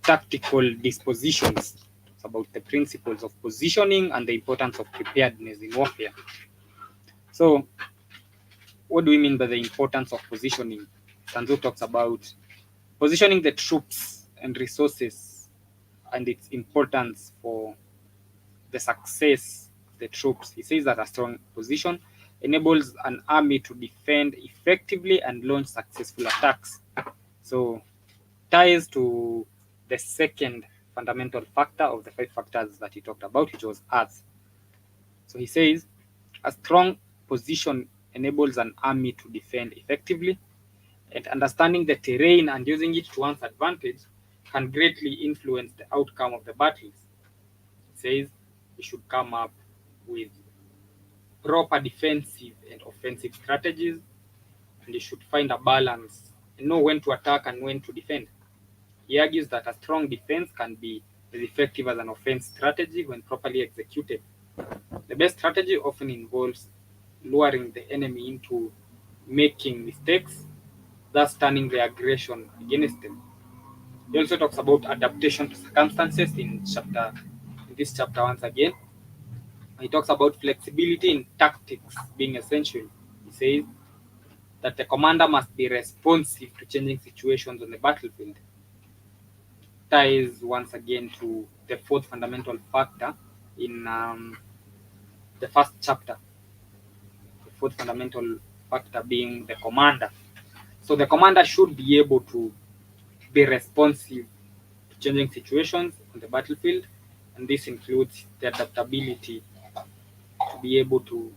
tactical dispositions. It's about the principles of positioning and the importance of preparedness in warfare. So, what do we mean by the importance of positioning? Sun Tzu talks about positioning the troops and resources and its importance for the success of the troops. He says that a strong position enables an army to defend effectively and launch successful attacks. So, ties to the second fundamental factor of the 5 factors that he talked about, which was earth. So he says, a strong position enables an army to defend effectively, and understanding the terrain and using it to one's advantage can greatly influence the outcome of the battles. It says we should come up with proper defensive and offensive strategies, and you should find a balance and know when to attack and when to defend. He argues that a strong defense can be as effective as an offense strategy when properly executed. The best strategy often involves luring the enemy into making mistakes, thus turning their aggression against them. He also talks about adaptation to circumstances in this chapter once again. He talks about flexibility in tactics being essential. He says that the commander must be responsive to changing situations on the battlefield. Ties once again to the fourth fundamental factor in the first chapter. The fourth fundamental factor being the commander. So the commander should be able to be responsive to changing situations on the battlefield, and this includes the adaptability to be able to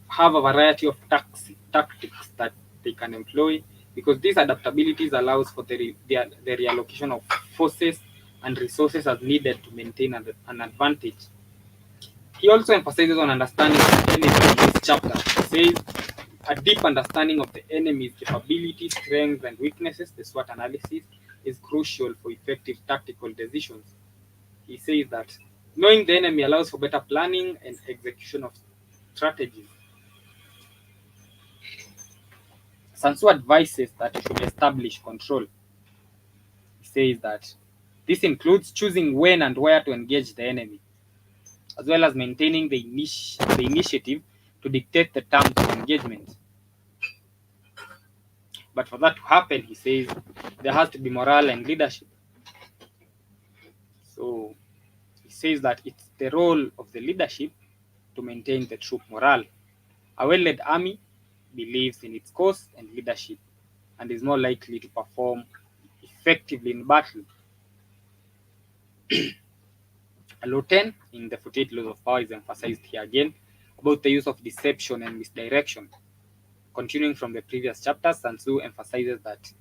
have a variety of tactics that they can employ, because these adaptabilities allows for the reallocation of forces and resources as needed to maintain an advantage. He also emphasizes on understanding the enemy in this chapter. He says a deep understanding of the enemy's capabilities, strengths, and weaknesses, the SWOT analysis, is crucial for effective tactical decisions. He says that knowing the enemy allows for better planning and execution of strategies. Sun Tzu advises that you should establish control. He says that this includes choosing when and where to engage the enemy, as well as maintaining the initiative to dictate the terms of engagement. But for that to happen, he says, there has to be morale and leadership. So he says that it's the role of the leadership to maintain the troop morale. A well-led army believes in its cause and leadership and is more likely to perform effectively in battle. Law 10 in the 48 Laws of Power is emphasized here again about the use of deception and misdirection. Continuing from the previous chapters, Sun Tzu emphasizes that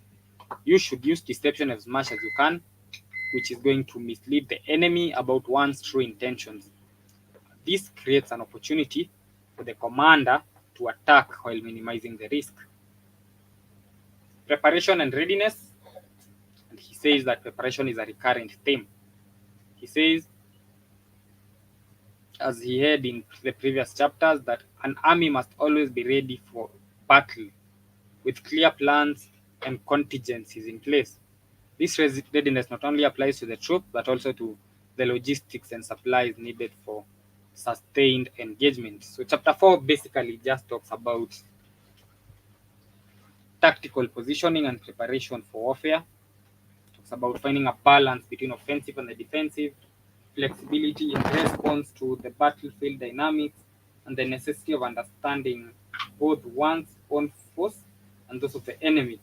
you should use deception as much as you can, which is going to mislead the enemy about one's true intentions. This creates an opportunity for the commander to attack while minimizing the risk. Preparation and readiness, and he says that preparation is a recurrent theme. He says, as he had in the previous chapters, that an army must always be ready for battle with clear plans and contingencies in place. This readiness not only applies to the troops, but also to the logistics and supplies needed for sustained engagement. So chapter 4 basically just talks about tactical positioning and preparation for warfare. It talks about finding a balance between offensive and the defensive, flexibility in response to the battlefield dynamics, and the necessity of understanding both one's own force and those of the enemy.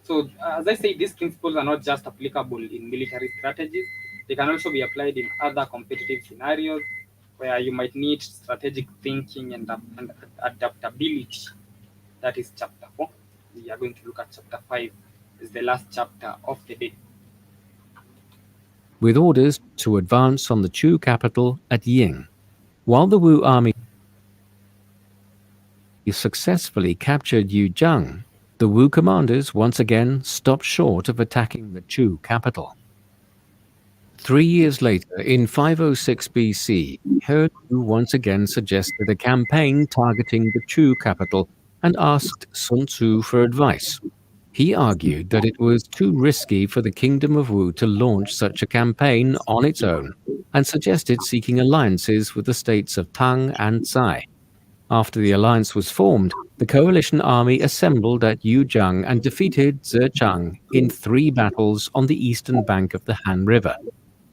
So, as I say, these principles are not just applicable in military strategies, they can also be applied in other competitive scenarios where you might need strategic thinking and adaptability. That is chapter 4. We are going to look at chapter 5 as the last chapter of the day. With orders to advance on the Chu capital at Ying. While the Wu army successfully captured Yuzhang, the Wu commanders once again stopped short of attacking the Chu capital. 3 years later, in 506 BC, He Wu once again suggested a campaign targeting the Chu capital and asked Sun Tzu for advice. He argued that it was too risky for the kingdom of Wu to launch such a campaign on its own, and suggested seeking alliances with the states of Tang and Tsai. After the alliance was formed, the coalition army assembled at Yuzhang and defeated Zechang in 3 battles on the eastern bank of the Han River.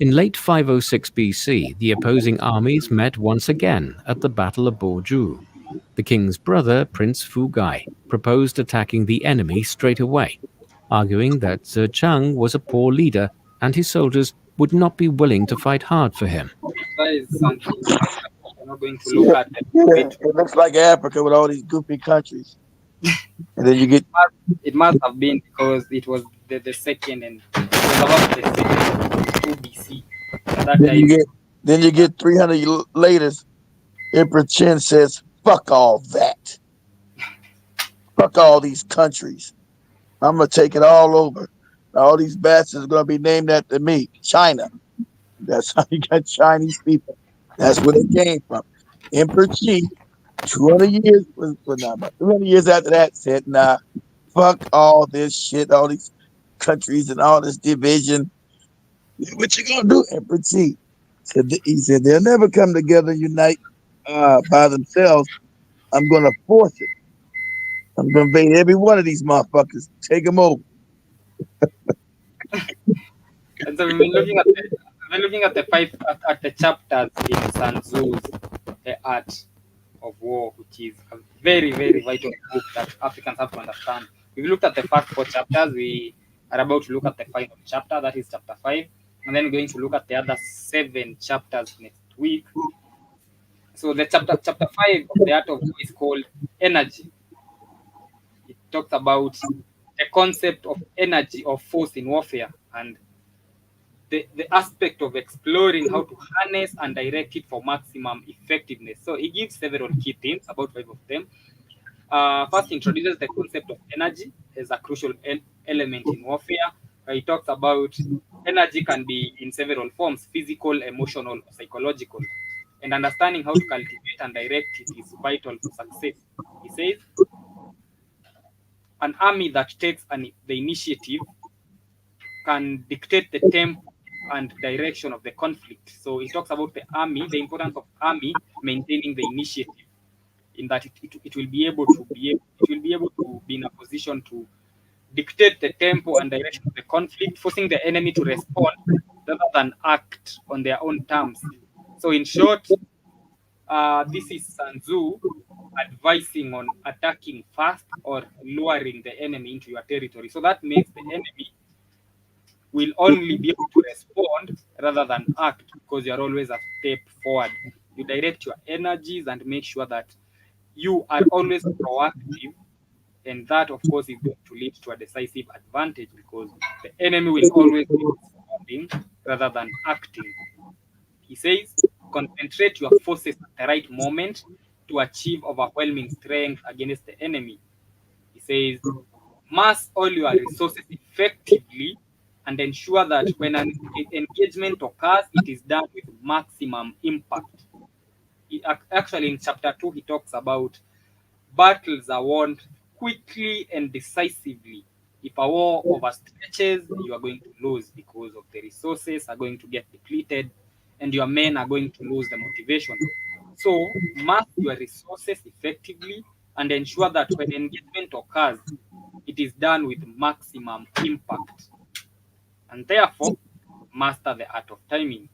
In late 506 BC, the opposing armies met once again at the Battle of Boju. The king's brother, Prince Fugai, proposed attacking the enemy straight away, arguing that Zechang was a poor leader and his soldiers would not be willing to fight hard for him. That is something we're not going to look at. Yeah, it looks like Africa with all these goofy countries. And then you get It must have been because it was the second, and it was about the second 2 BC. At that then you time, get then you get 300 later. Emperor Chen says, "Fuck all that. Fuck all these countries. I'm gonna take it all over. All these bastards are gonna be named after me. China. That's how you got Chinese people. That's where they came from. Emperor Qi, 200 years, well, not about 200 years after that, said, nah, fuck all this shit, all these countries and all this division. What you gonna do, Emperor Qi? He said, they'll never come together, unite by themselves. I'm gonna force it. I'm gonna invade every one of these motherfuckers, take them over. and so we're looking at the at the chapters in Sun Tzu's The Art of War, which is a very, very vital book that Africans have to understand. We've looked at the first 4 chapters. We are about to look at the final chapter, that is chapter 5, and then we're going to look at the other 7 chapters next week. So the chapter 5 of the Art of War is called Energy. It talks about the concept of energy or force in warfare, and the aspect of exploring how to harness and direct it for maximum effectiveness. So he gives several key themes, about 5 of them. First, introduces the concept of energy as a crucial element in warfare. He talks about energy can be in several forms: physical, emotional, or psychological. And understanding how to cultivate and direct it is vital for success. He says, an army that takes the initiative can dictate the tempo and direction of the conflict. So he talks about the army, the importance of army maintaining the initiative, in that it will be able to be in a position to dictate the tempo and direction of the conflict, forcing the enemy to respond rather than act on their own terms. So in short, this is Sun Tzu advising on attacking fast or luring the enemy into your territory. So that makes the enemy will only be able to respond rather than act, because you're always a step forward. You direct your energies and make sure that you are always proactive, and that, of course, is going to lead to a decisive advantage, because the enemy will always be responding rather than acting. He says, concentrate your forces at the right moment to achieve overwhelming strength against the enemy. He says, mass all your resources effectively and ensure that when an engagement occurs, it is done with maximum impact. Actually, in chapter 2, he talks about battles are won quickly and decisively. If a war overstretches, you are going to lose, because of the resources are going to get depleted and your men are going to lose the motivation. So, mass your resources effectively and ensure that when engagement occurs, it is done with maximum impact. And therefore, master the art of timing.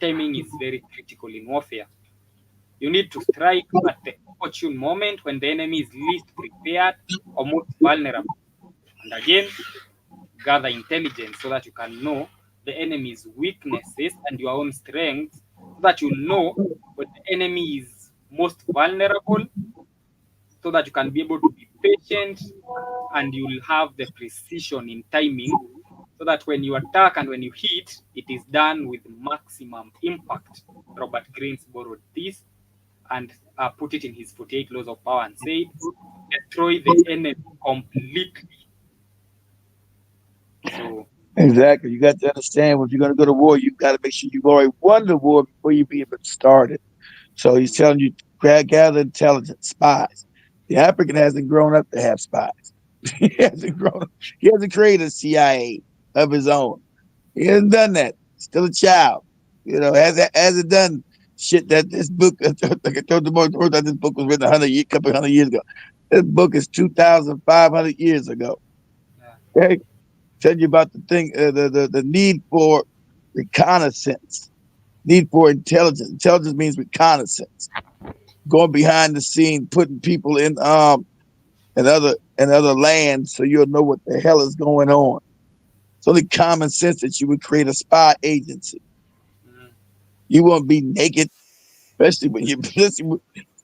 Timing is very critical in warfare. You need to strike at the opportune moment when the enemy is least prepared or most vulnerable. And again, gather intelligence so that you can know the enemy's weaknesses and your own strengths, so that you know when the enemy is most vulnerable, so that you can be able to be patient and you'll have the precision in timing, so that when you attack and when you hit, it is done with maximum impact. Robert Greene borrowed this and put it in his 48 Laws of Power and said, destroy the enemy completely. So, Exactly. You got to understand if you're going to go to war, you've got to make sure you've already won the war before you even started. So he's telling you gather intelligence, spies. The African hasn't grown up to have spies. He hasn't grown up. He hasn't created a CIA of his own. He hasn't done that. Still a child. Hasn't done shit that this book, like I told the boy, that this book was written couple hundred years ago. This book is 2,500 years ago. yeah. Okay? Tell you about the thing, the need for reconnaissance, need for intelligence. Intelligence means reconnaissance, going behind the scene, putting people in other lands so you'll know what the hell is going on. It's only common sense that you would create a spy agency. Mm. You won't be naked, especially when you especially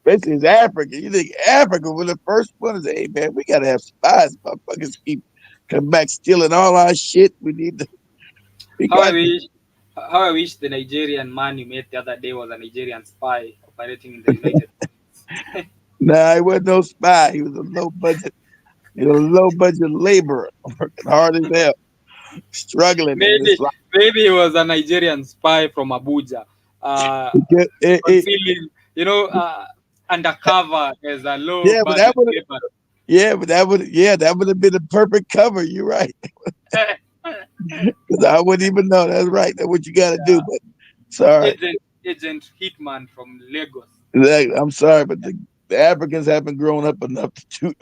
especially as Africa. You think Africa was the first one to say, "Hey man, we gotta have spies. Motherfuckers keep coming back stealing all our shit. We need to. We How I got to." wish, how I wish the Nigerian man you met the other day was a Nigerian spy operating in the United States. Nah, he wasn't no spy. He was a low budget. He was a low budget laborer, working hard as hell, struggling in this maybe life. maybe he was a Nigerian spy from Abuja, uh, It, concealing, undercover as a low yeah, but that budget would labor. that would have been a perfect cover. You're right. 'Cause I wouldn't even know. That's right. That's what you got to do. But sorry, Agent Hitman from Lagos. I'm sorry, but the Africans haven't grown up enough to do.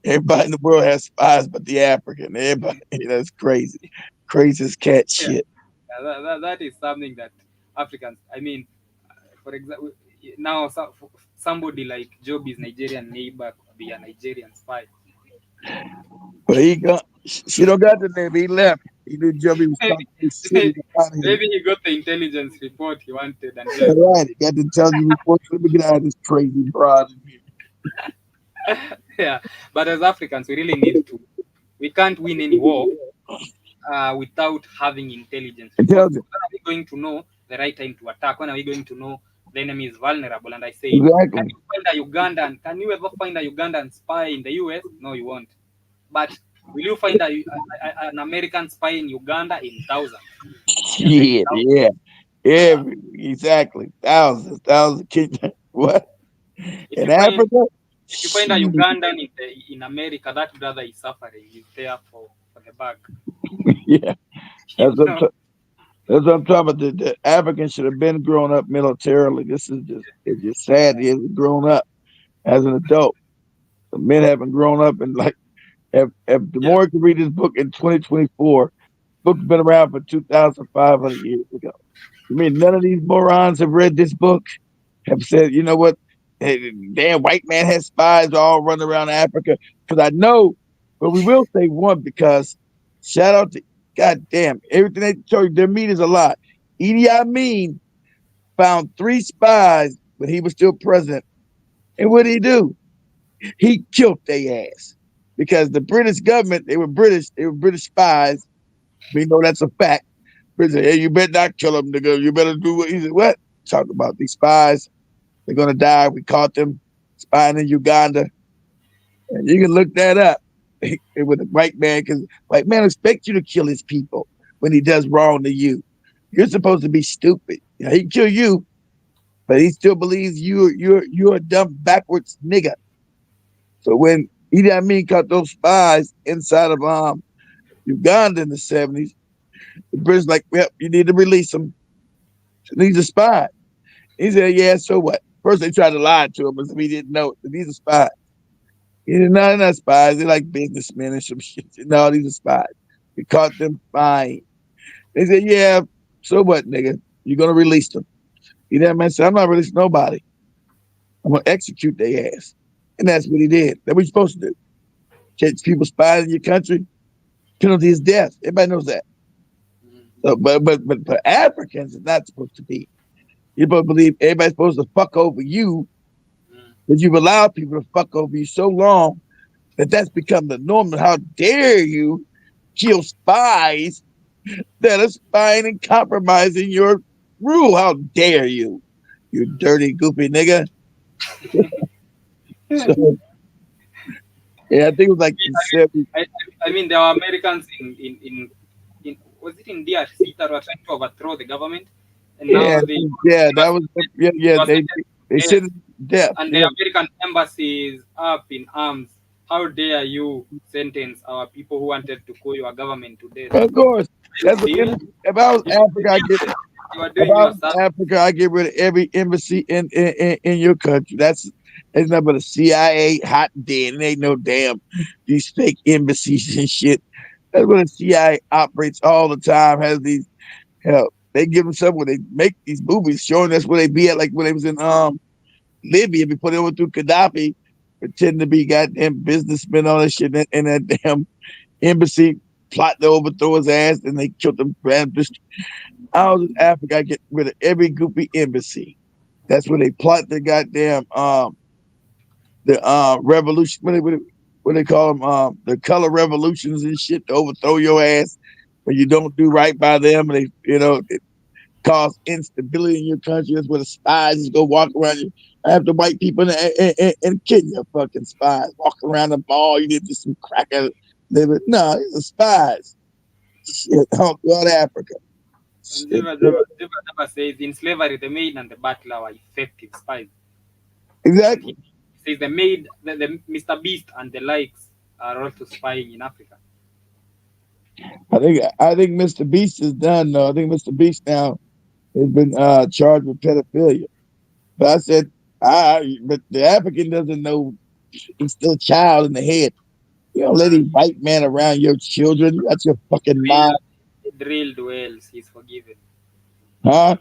Everybody in the world has spies, but the African. Everybody, that's crazy, crazy as cat Yeah, shit. that is something that Africans. I mean, for example, now somebody like Joby's Nigerian neighbor could be a Nigerian spy. But he got. She don't got the name. He left. He knew Joby was maybe, talking this shit. He got out of here. maybe he got the intelligence report he wanted and left. All right, he got the intelligence report. Let me get out of this crazy broad in here. Yeah, but as Africans, we really need to. We can't win any war without having intelligence reports. Intelligence. When are we going to know the right time to attack? When are we going to know the enemy is vulnerable? And I say, can Exactly. you find a Ugandan? Can you ever find a Ugandan spy in the US? No, you won't. But will you find an American spy in Uganda in thousands? Yes, in Shit. thousands. Yeah. Yeah. Exactly. Thousands of kids. What If in you find Africa? if you find a Shit. Ugandan in America, that brother is suffering. He's there for the bag. Yeah. You That's what I'm, know. ta- that's what I'm talking about. The Africans should have been grown up militarily. This is just it's just sad. He hasn't grown up as an adult. The men haven't grown up and like if the Yeah. more you can read this book in 2024, book's been around for 2,500 years ago. You mean none of these morons have read this book? Have said, you know what? Hey, damn, white man has spies all running around Africa. Because I know, but we will say one because shout out to goddamn everything they told you. Their meat is a lot. Idi Amin found 3 spies when he was still president, and what did he do? He killed their ass because the British government they were British. They were British spies. We know that's a fact. British said, hey, you better not kill them, nigga. You better do what he said. What? Talk about these spies. They're gonna die. We caught them spying in Uganda. And you can look that up with a white man, because white man expects you to kill his people when he does wrong to you. You're supposed to be stupid. You know, he can kill you, but he still believes you're a dumb backwards nigga. So when Idi Amin caught those spies inside of Uganda in the 70s, the British like, well, you need to release them. So he's a spy. He said, yeah, so what? First they tried to lie to him as if he didn't know it. These are spies. He said, no, they're not spies. They're like businessmen and some shit. No, these are spies. We caught them spying. They said, yeah, so what, nigga? You're going to release them. He that man said, I'm not releasing nobody. I'm going to execute their ass. And that's what he did. That's what you're supposed to do. Catch people spying in your country, penalty is death. Everybody knows that. So, but for Africans, it's not supposed to be. You're supposed to believe everybody's supposed to fuck over you, but you've allowed people to fuck over you so long that that's become the norm. How dare you kill spies that are spying and compromising your rule? How dare you, you dirty, goopy nigga? So, yeah, I think it was like the 70s. I, I mean, there were Americans in was it in DRC that were trying to overthrow the government, and Yeah, now they yeah, that was was, yeah, was sentenced they to death, sent it to death. and the Yeah, American embassy is up in arms. How dare you sentence our people who wanted to call your government to death? of course. Are you That's what, serious? if I was If you Africa, I get. serious, you are If doing I was yourself. Africa, I get rid of every embassy in your country. It's nothing but a CIA hot dead. It ain't no damn these fake embassies and shit. That's what the CIA operates all the time. Has these hell. They give them something where they make these movies showing us where they be at, like when they was in Libya before they went through Gaddafi, pretending to be goddamn businessmen, all that shit, in that damn embassy, plot to overthrow his ass, and they killed him. I was in Africa, I get rid of every goopy embassy. That's where they plot the goddamn revolution. What they call them? The color revolutions and shit to overthrow your ass when you don't do right by them, and it cause instability in your country. That's where the spies just go walk around you. I have the white people in Kenya, fucking spies, walking around the mall. You did just some cracker. No, these are spies. Shit, all throughout Africa. And Shit. Juba says in slavery, the maid and the butler were effective spies. And Exactly. he says the Mr. Beast and the likes are also spying in Africa. I think Mr. Beast is done though. I think Mr. Beast now has been charged with pedophilia. But I said, but the African doesn't know he's still a child in the head. You don't let Uh, these white man around your children. You got your fucking mind, he drilled wells, he's forgiven. huh?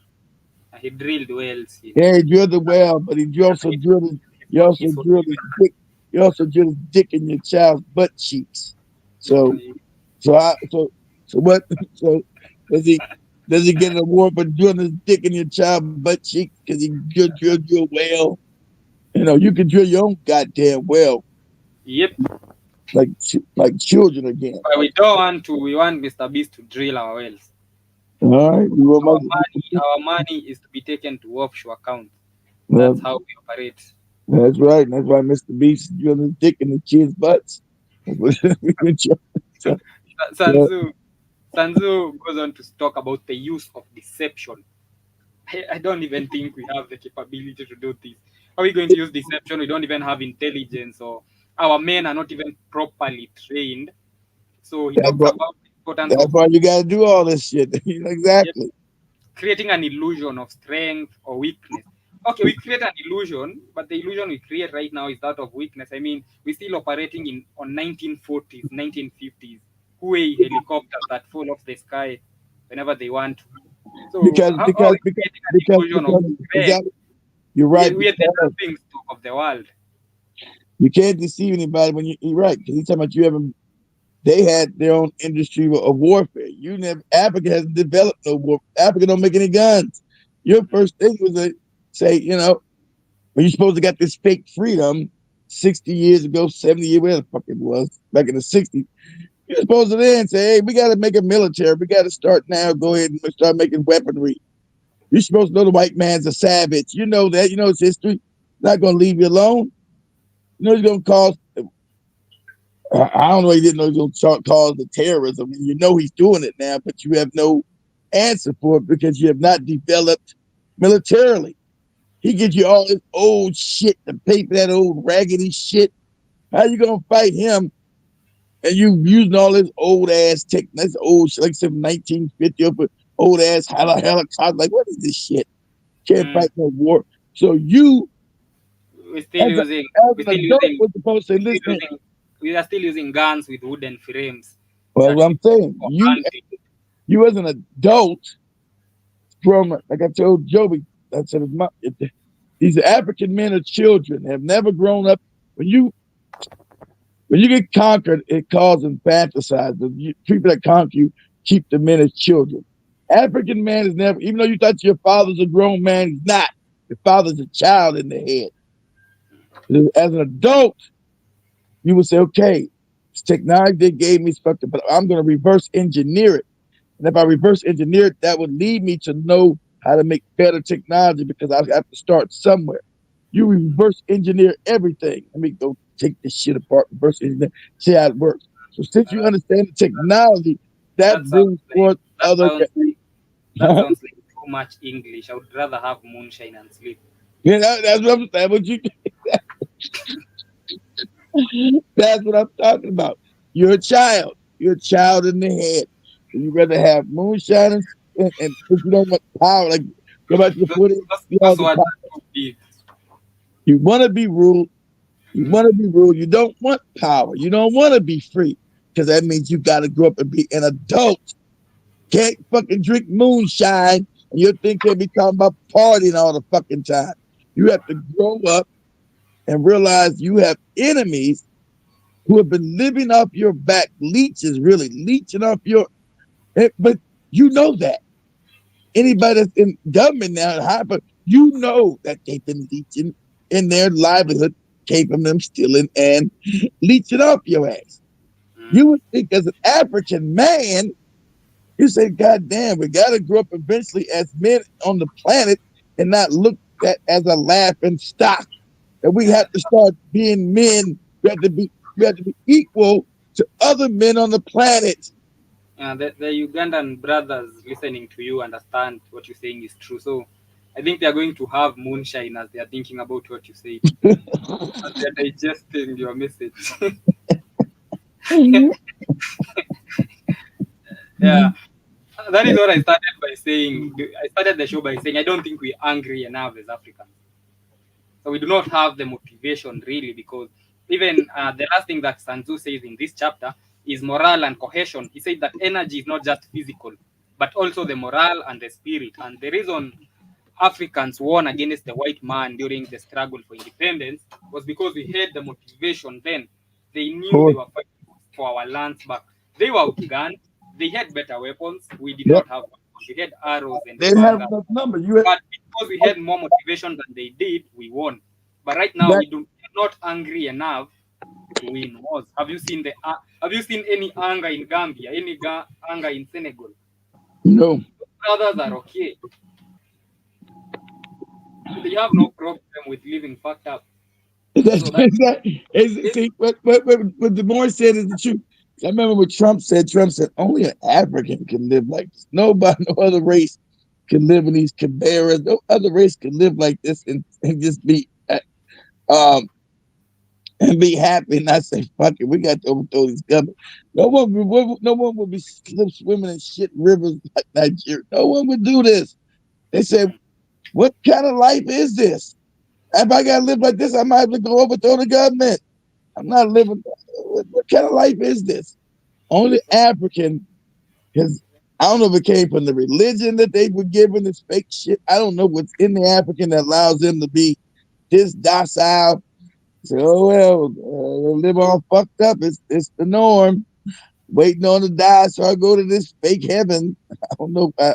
He drilled wells, Yeah, he drilled the well, but he also he's, drilled his, you also he's drilled his dick. You also drilled his dick in your child's butt cheeks. So forgiven. so I so what so does he does he get an award for drilling his dick in your child's butt cheeks because he drilled your well? You can drill your own goddamn well Yep. like children again. But we don't want to. We want Mr. Beast to drill our wells. All right, we want Our money is to be taken to offshore accounts. uh, That's how we operate. that's right. And that's why Mr. Beast is drilling his dick in the kids' butts. That's what we've been trying. Sun Yeah, Tzu, Sun Tzu goes on to talk about the use of deception. I don't even think we have the capability to do this. How are we going to use deception? We don't even have intelligence, or our men are not even properly trained. So he that's talks what. about the importance That's of why you got to do all this shit. Exactly. creating an illusion of strength or weakness. Okay, we create an illusion, but the illusion we create right now is that of weakness. I mean, we're still operating in on 1940s, 1950s, Huey helicopters that fall off the sky whenever they want to. So Because how are because we because creating an because illusion of because strength? exactly. You're right. We are the Because laughing stock of the world. you can't deceive anybody when you're right. Because he's talking about you haven't. They had their own industry of warfare. You never. Africa hasn't developed no war. Africa don't make any guns. Your first thing was to say, when you supposed to got this fake freedom 60 years ago, 70 years, where the fuck it was, back in the 60s. You're supposed to then say, hey, we got to make a military. We got to start now. Go ahead and start making weaponry. You're supposed to know the white man's a savage. You know that. You know his history. Not going to leave you alone. You know he's going to cause. I don't know. He didn't know he was going to cause the terrorism. You know he's doing it now, but you have no answer for it because you have not developed militarily. He gives you all this old shit to pay for that old raggedy shit. How you gonna fight him? And you using all this old ass tech, that's old shit, like some 1950 old ass helicopter. Like, what is this shit? Can't Mm. fight no war. So you, We're still as, using as we're an still adult, using was supposed to say, we're still listen, using we are still using guns with wooden frames well, that what we I'm saying, for you hunting. you as an adult from, like I told Joby, I said, these African men are children, have never grown up. When you When you get conquered, it calls infanticide. The people that conquer you keep the men as children. African man is never, even though you thought your father's a grown man, he's not. Your father's a child in the head. As an adult, you would say, okay, this technology they gave me is fucked up, but I'm going to reverse engineer it. And if I reverse engineer it, that would lead me to know how to make better technology because I have to start somewhere. You reverse engineer everything. Let me go take this shit apart, reverse engineer, see how it works. So since you Uh, understand the technology, that that sounds brings like forth that other. sounds like that sounds like too much English. I would rather have moonshine and sleep. That's what I'm saying. That's what I'm talking about. You're a child. You're a child in the head. So you rather have moonshine and if you don't want power, like go back to the Those, 40s, you those know, words are too big. you want to be ruled. You Mhm. want to be ruled. You don't want power. You don't want to be free because that means you got to grow up and be an adult. Can't fucking drink moonshine and your thing can't be talking about partying all the fucking time. You have to grow up and realize you have enemies who have been living off your back, leeches really leeching off your. But you know that anybody that's in government now, but you know that they've been leeching in their livelihood came from them stealing and leeching off your ass. Mm. You would think as an African man, you say, God damn, we got to grow up eventually as men on the planet and not look at as a laughing stock. And we Yeah, have to start being men. We have to be equal to other men on the planet. yeah. The Ugandan brothers listening to you understand what you're saying is true. So I think they are going to have moonshine as they are thinking about what you say, as they are digesting your message. Yeah, that is what I started by saying. I started the show by saying I don't think we're angry enough as Africans. So we do not have the motivation really, because even the last thing that Sanzu says in this chapter is morale and cohesion. He said that energy is not just physical, but also the morale and the spirit. And the reason Africans won against the white man during the struggle for independence was because we had the motivation then. They knew they Boy, were fighting for our lands back. They were outgunned. They had better weapons. We did yep. not have weapons. We had arrows and They didn't have panga. enough numbers. You had, But because we had more motivation than they did, we won. But right now, that, we're not angry enough to win wars. Have you seen Have you seen any anger in Gambia? Any anger in Senegal? no. Brothers are okay. They have no problem with living fucked up. So that it, See, what the more said is the truth. I remember what Trump said, only an African can live like this. Nobody, no other race can live in these Canberras. No other race can live like this and just be um and be happy and not say, fuck it, we got to overthrow these government. No one would be swimming in shit rivers like Nigeria. No one would do this. They said, what kind of life is this? If I gotta live like this, I might have to go overthrow the government. I'm not living. What kind of life is this? Only African, because I don't know if it came from the religion that they were given this fake shit. I don't know what's in the African that allows them to be this docile. Say, oh well, live all fucked up. It's the norm. Waiting on to die, so I go to this fake heaven. I don't know. I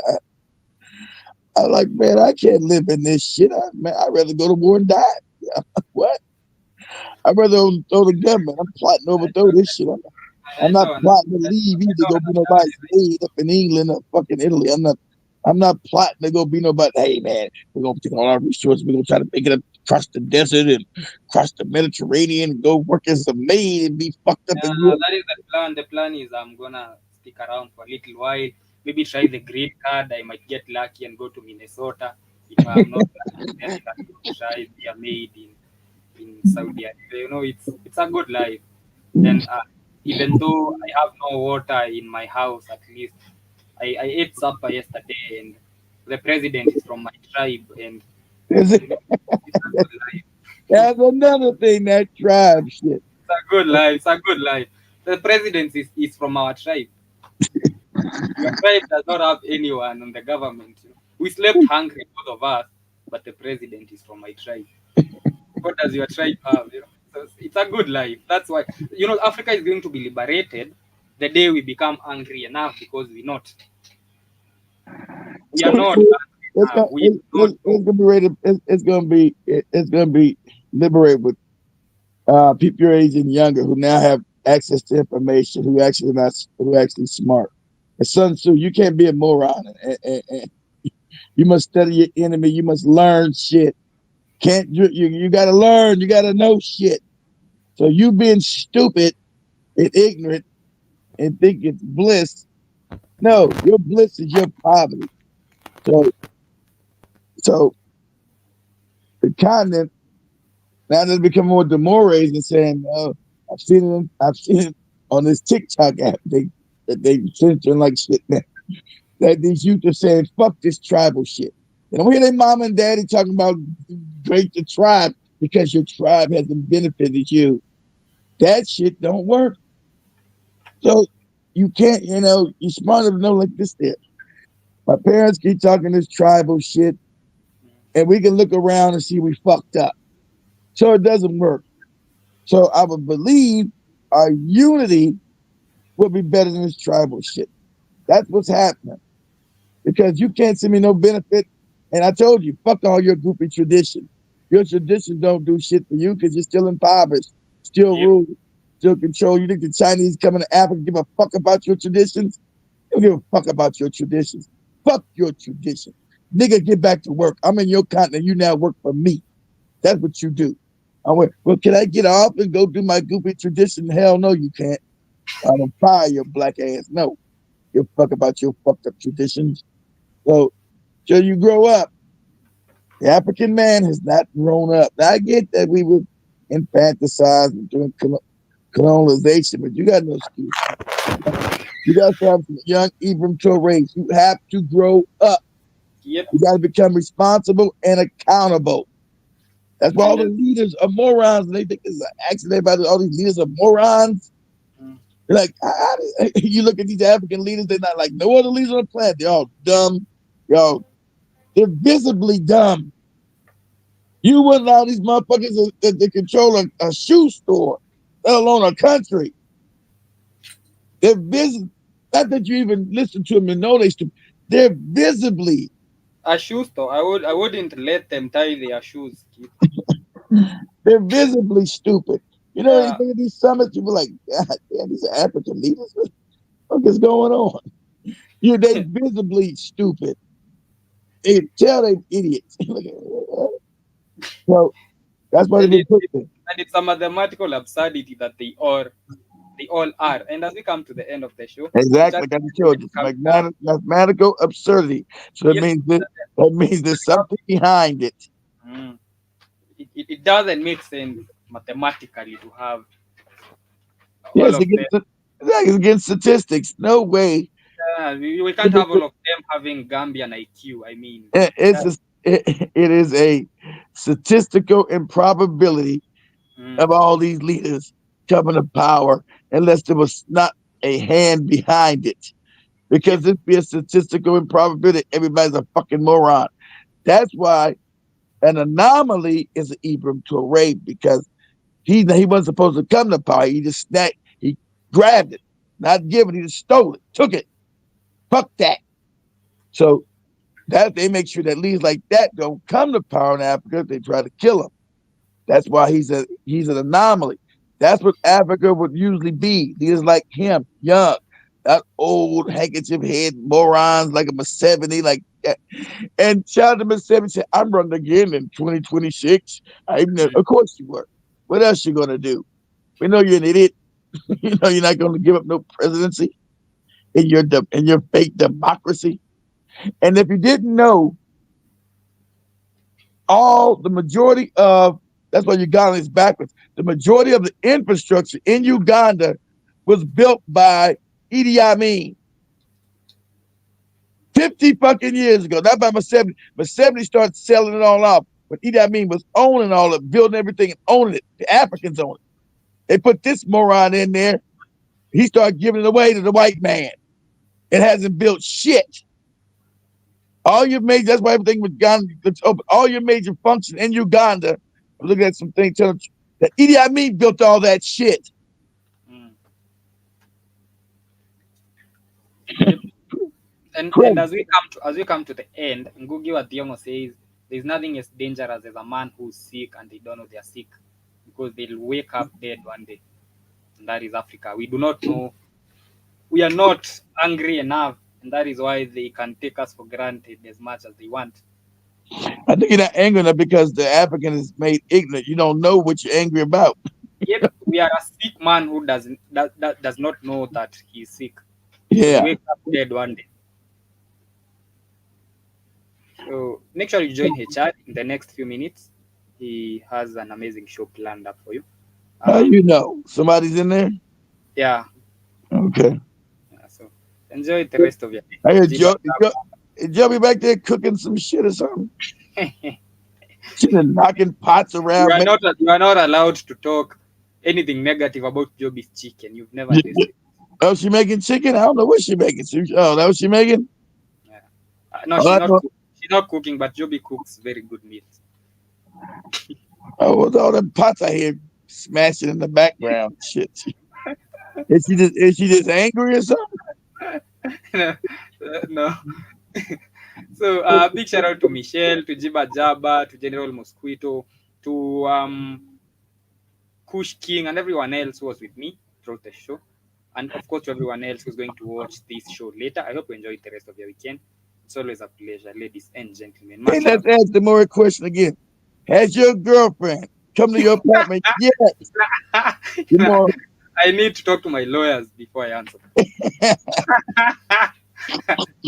like, man, I can't live in this shit. I'd rather go to war and die. What? I'd rather overthrow the government. I'm plotting to overthrow this shit. I'm I not don't plotting to understand. leave I either don't go be nobody's understand. maid up in England or fucking Italy. I'm not plotting to go be nobody. Hey man, we're gonna take all our resources, we're gonna try to make it up across the desert and across the Mediterranean and go work as a maid and be fucked up in Europe. That is the plan. The plan is I'm gonna stick around for a little while. Maybe try the green card. I might get lucky and go to Minnesota. If I'm not lucky, then I can go try be a maid in Saudi Arabia. It's a good life. Then even though I have no water in my house, at least I ate supper yesterday, and the president is from my tribe, and you know it's a good life. That's another thing, that tribe shit. It's a good life. It's a good life. The president is from our tribe. Your tribe does not have anyone on the government. We slept hungry, both of us, but the president is from my tribe. What does your tribe have? So it's a good life. That's why Africa is going to be liberated the day we become angry enough, because we So are not angry it's enough. gonna We do not know. it's gonna be rated. It's gonna be liberated with people your age and younger who now have access to information, who actually smart. And Sun Tzu, you can't be a moron. And you must study your enemy. You must learn shit. Can't you got to learn. You got to know shit. So you being stupid and ignorant and think it's bliss. No, your bliss is your poverty. So so the continent now they're becoming more demoralized and saying, "Oh, I've seen it on this TikTok app. They censoring like shit now. That these youth are saying, fuck this tribal shit. They don't hear their mom and daddy talking about break the tribe because your tribe hasn't benefited you. That shit don't work. So you can't, you're smart enough to know like this there. My parents keep talking this tribal shit, and we can look around and see we fucked up. So it doesn't work. So I would believe our unity would be better than this tribal shit. That's what's happening. Because you can't send me no benefit. And I told you, fuck all your goofy tradition. Your traditions don't do shit for you because you're still impoverished, still Yep. ruled, still controlled. You think the Chinese coming to Africa give a fuck about your traditions? They don't give a fuck about your traditions. Fuck your tradition. Nigga, get back to work. I'm in your continent. You now work for me. That's what you do. I went, well, can I get off and go do my goofy tradition? Hell no, you can't. I'm gonna fire your black ass. No. You fuck about your fucked up traditions. So till you grow up, the African man has not grown up. Now, I get that we were infanticized during colonization, but you got no excuse. You got to have some young Ibram Touré. You have to grow up. Yep. You got to become responsible and accountable. That's why all And the leaders are morons, and they think it's an accident. Everybody, all these leaders are morons. mm, They're like, you look at these African leaders, they're not like no other leaders on the planet. They're all dumb. They're visibly dumb. You wouldn't allow these motherfuckers to control a shoe store, let alone a country. They're visible. Not that you even listen to them and know they stupid. They're visibly. a shoe store. I wouldn't let them tie their shoes. Kid. They're visibly stupid. You know, Yeah. anything at these summits, you be like, God damn, these are African leaders. What the fuck is going on? They visibly stupid. They tell they idiots. So that's why they've and been it, put it there. and it's a mathematical absurdity that they all are. And as we come to the end of the show, the Exactly, chat like I just told you, it's comes down. mathematical absurdity. So Yep. that means there's something behind it. Mm. It doesn't make sense mathematically to have all Yes, of them. it's against statistics. No way. We can't have all of them having Gambian IQ. I mean, It's that, it is a statistical improbability mm, of all these leaders coming to power unless there was not a hand behind it. yep, Because it'd be a statistical improbability. Everybody's a fucking moron. That's why an anomaly is an Ibram Touré because he wasn't supposed to come to power. He just snapped, he grabbed it, not given, he just stole it, took it. Fuck that. So that they make sure that leaders like that don't come to power in Africa. They try to kill him. That's why he's an anomaly. That's what Africa would usually be. Leaders like him, young, that old handkerchief head morons like a Museveni, like that. And Chad Museveni said, "I'm running again in 2026." Of course you were. What else you gonna do? We know you're an idiot. You know you're not going to give up no presidency in your fake democracy. And if you didn't know, the majority of that's why Uganda is backwards. The majority of the infrastructure in Uganda was built by Idi Amin 50 fucking years ago. Not by Museveni. Museveni started selling it all off. But Idi Amin was owning all of it, building everything and owning it. The Africans own it. They put this moron in there. He started giving it away to the white man. It hasn't built shit. That's why everything was Uganda. All your major functions in Uganda. I'm looking at some things telling that Idi Amin built all that shit. mm, yep. And Crazy. as we come to the end, Ngugi wa Thiong'o says there's nothing as dangerous as a man who's sick and they don't know they're sick because they'll wake up dead one day. And that is Africa. We do not know. We are not angry enough, and that is why they can take us for granted as much as they want. I think you're not angry enough because the African is made ignorant. You don't know what you're angry about. Yet we are a sick man who does not know that he's sick. He'll Yeah. wake up dead one day. So make sure you join HR in the next few minutes. He has an amazing show planned up for you. How you know? Somebody's in there? Yeah. Okay. So enjoy the rest of your day. I hear Jiba. Joe be back there cooking some shit or something. She's knocking pots You around. are not allowed to talk anything negative about Joby's chicken. You've never tasted. Oh, she making chicken? I don't know what she making. Oh, that what she making? Yeah. No, Oh, she's not cooking, but Joby cooks very good meals. with all them pots I hear smashing in the background. Shit. Is she just angry or something? No. So big shout out to Michelle, to Jiba Jaba, to General Mosquito, to Kush King and everyone else who was with me throughout the show. And of course, to everyone else who's going to watch this show later, I hope you enjoyed the rest of your weekend. It's always a pleasure, ladies and gentlemen. Hey, Much let's love. ask the more question again. Has your girlfriend come to your apartment yet? More. I need to talk to my lawyers before I answer.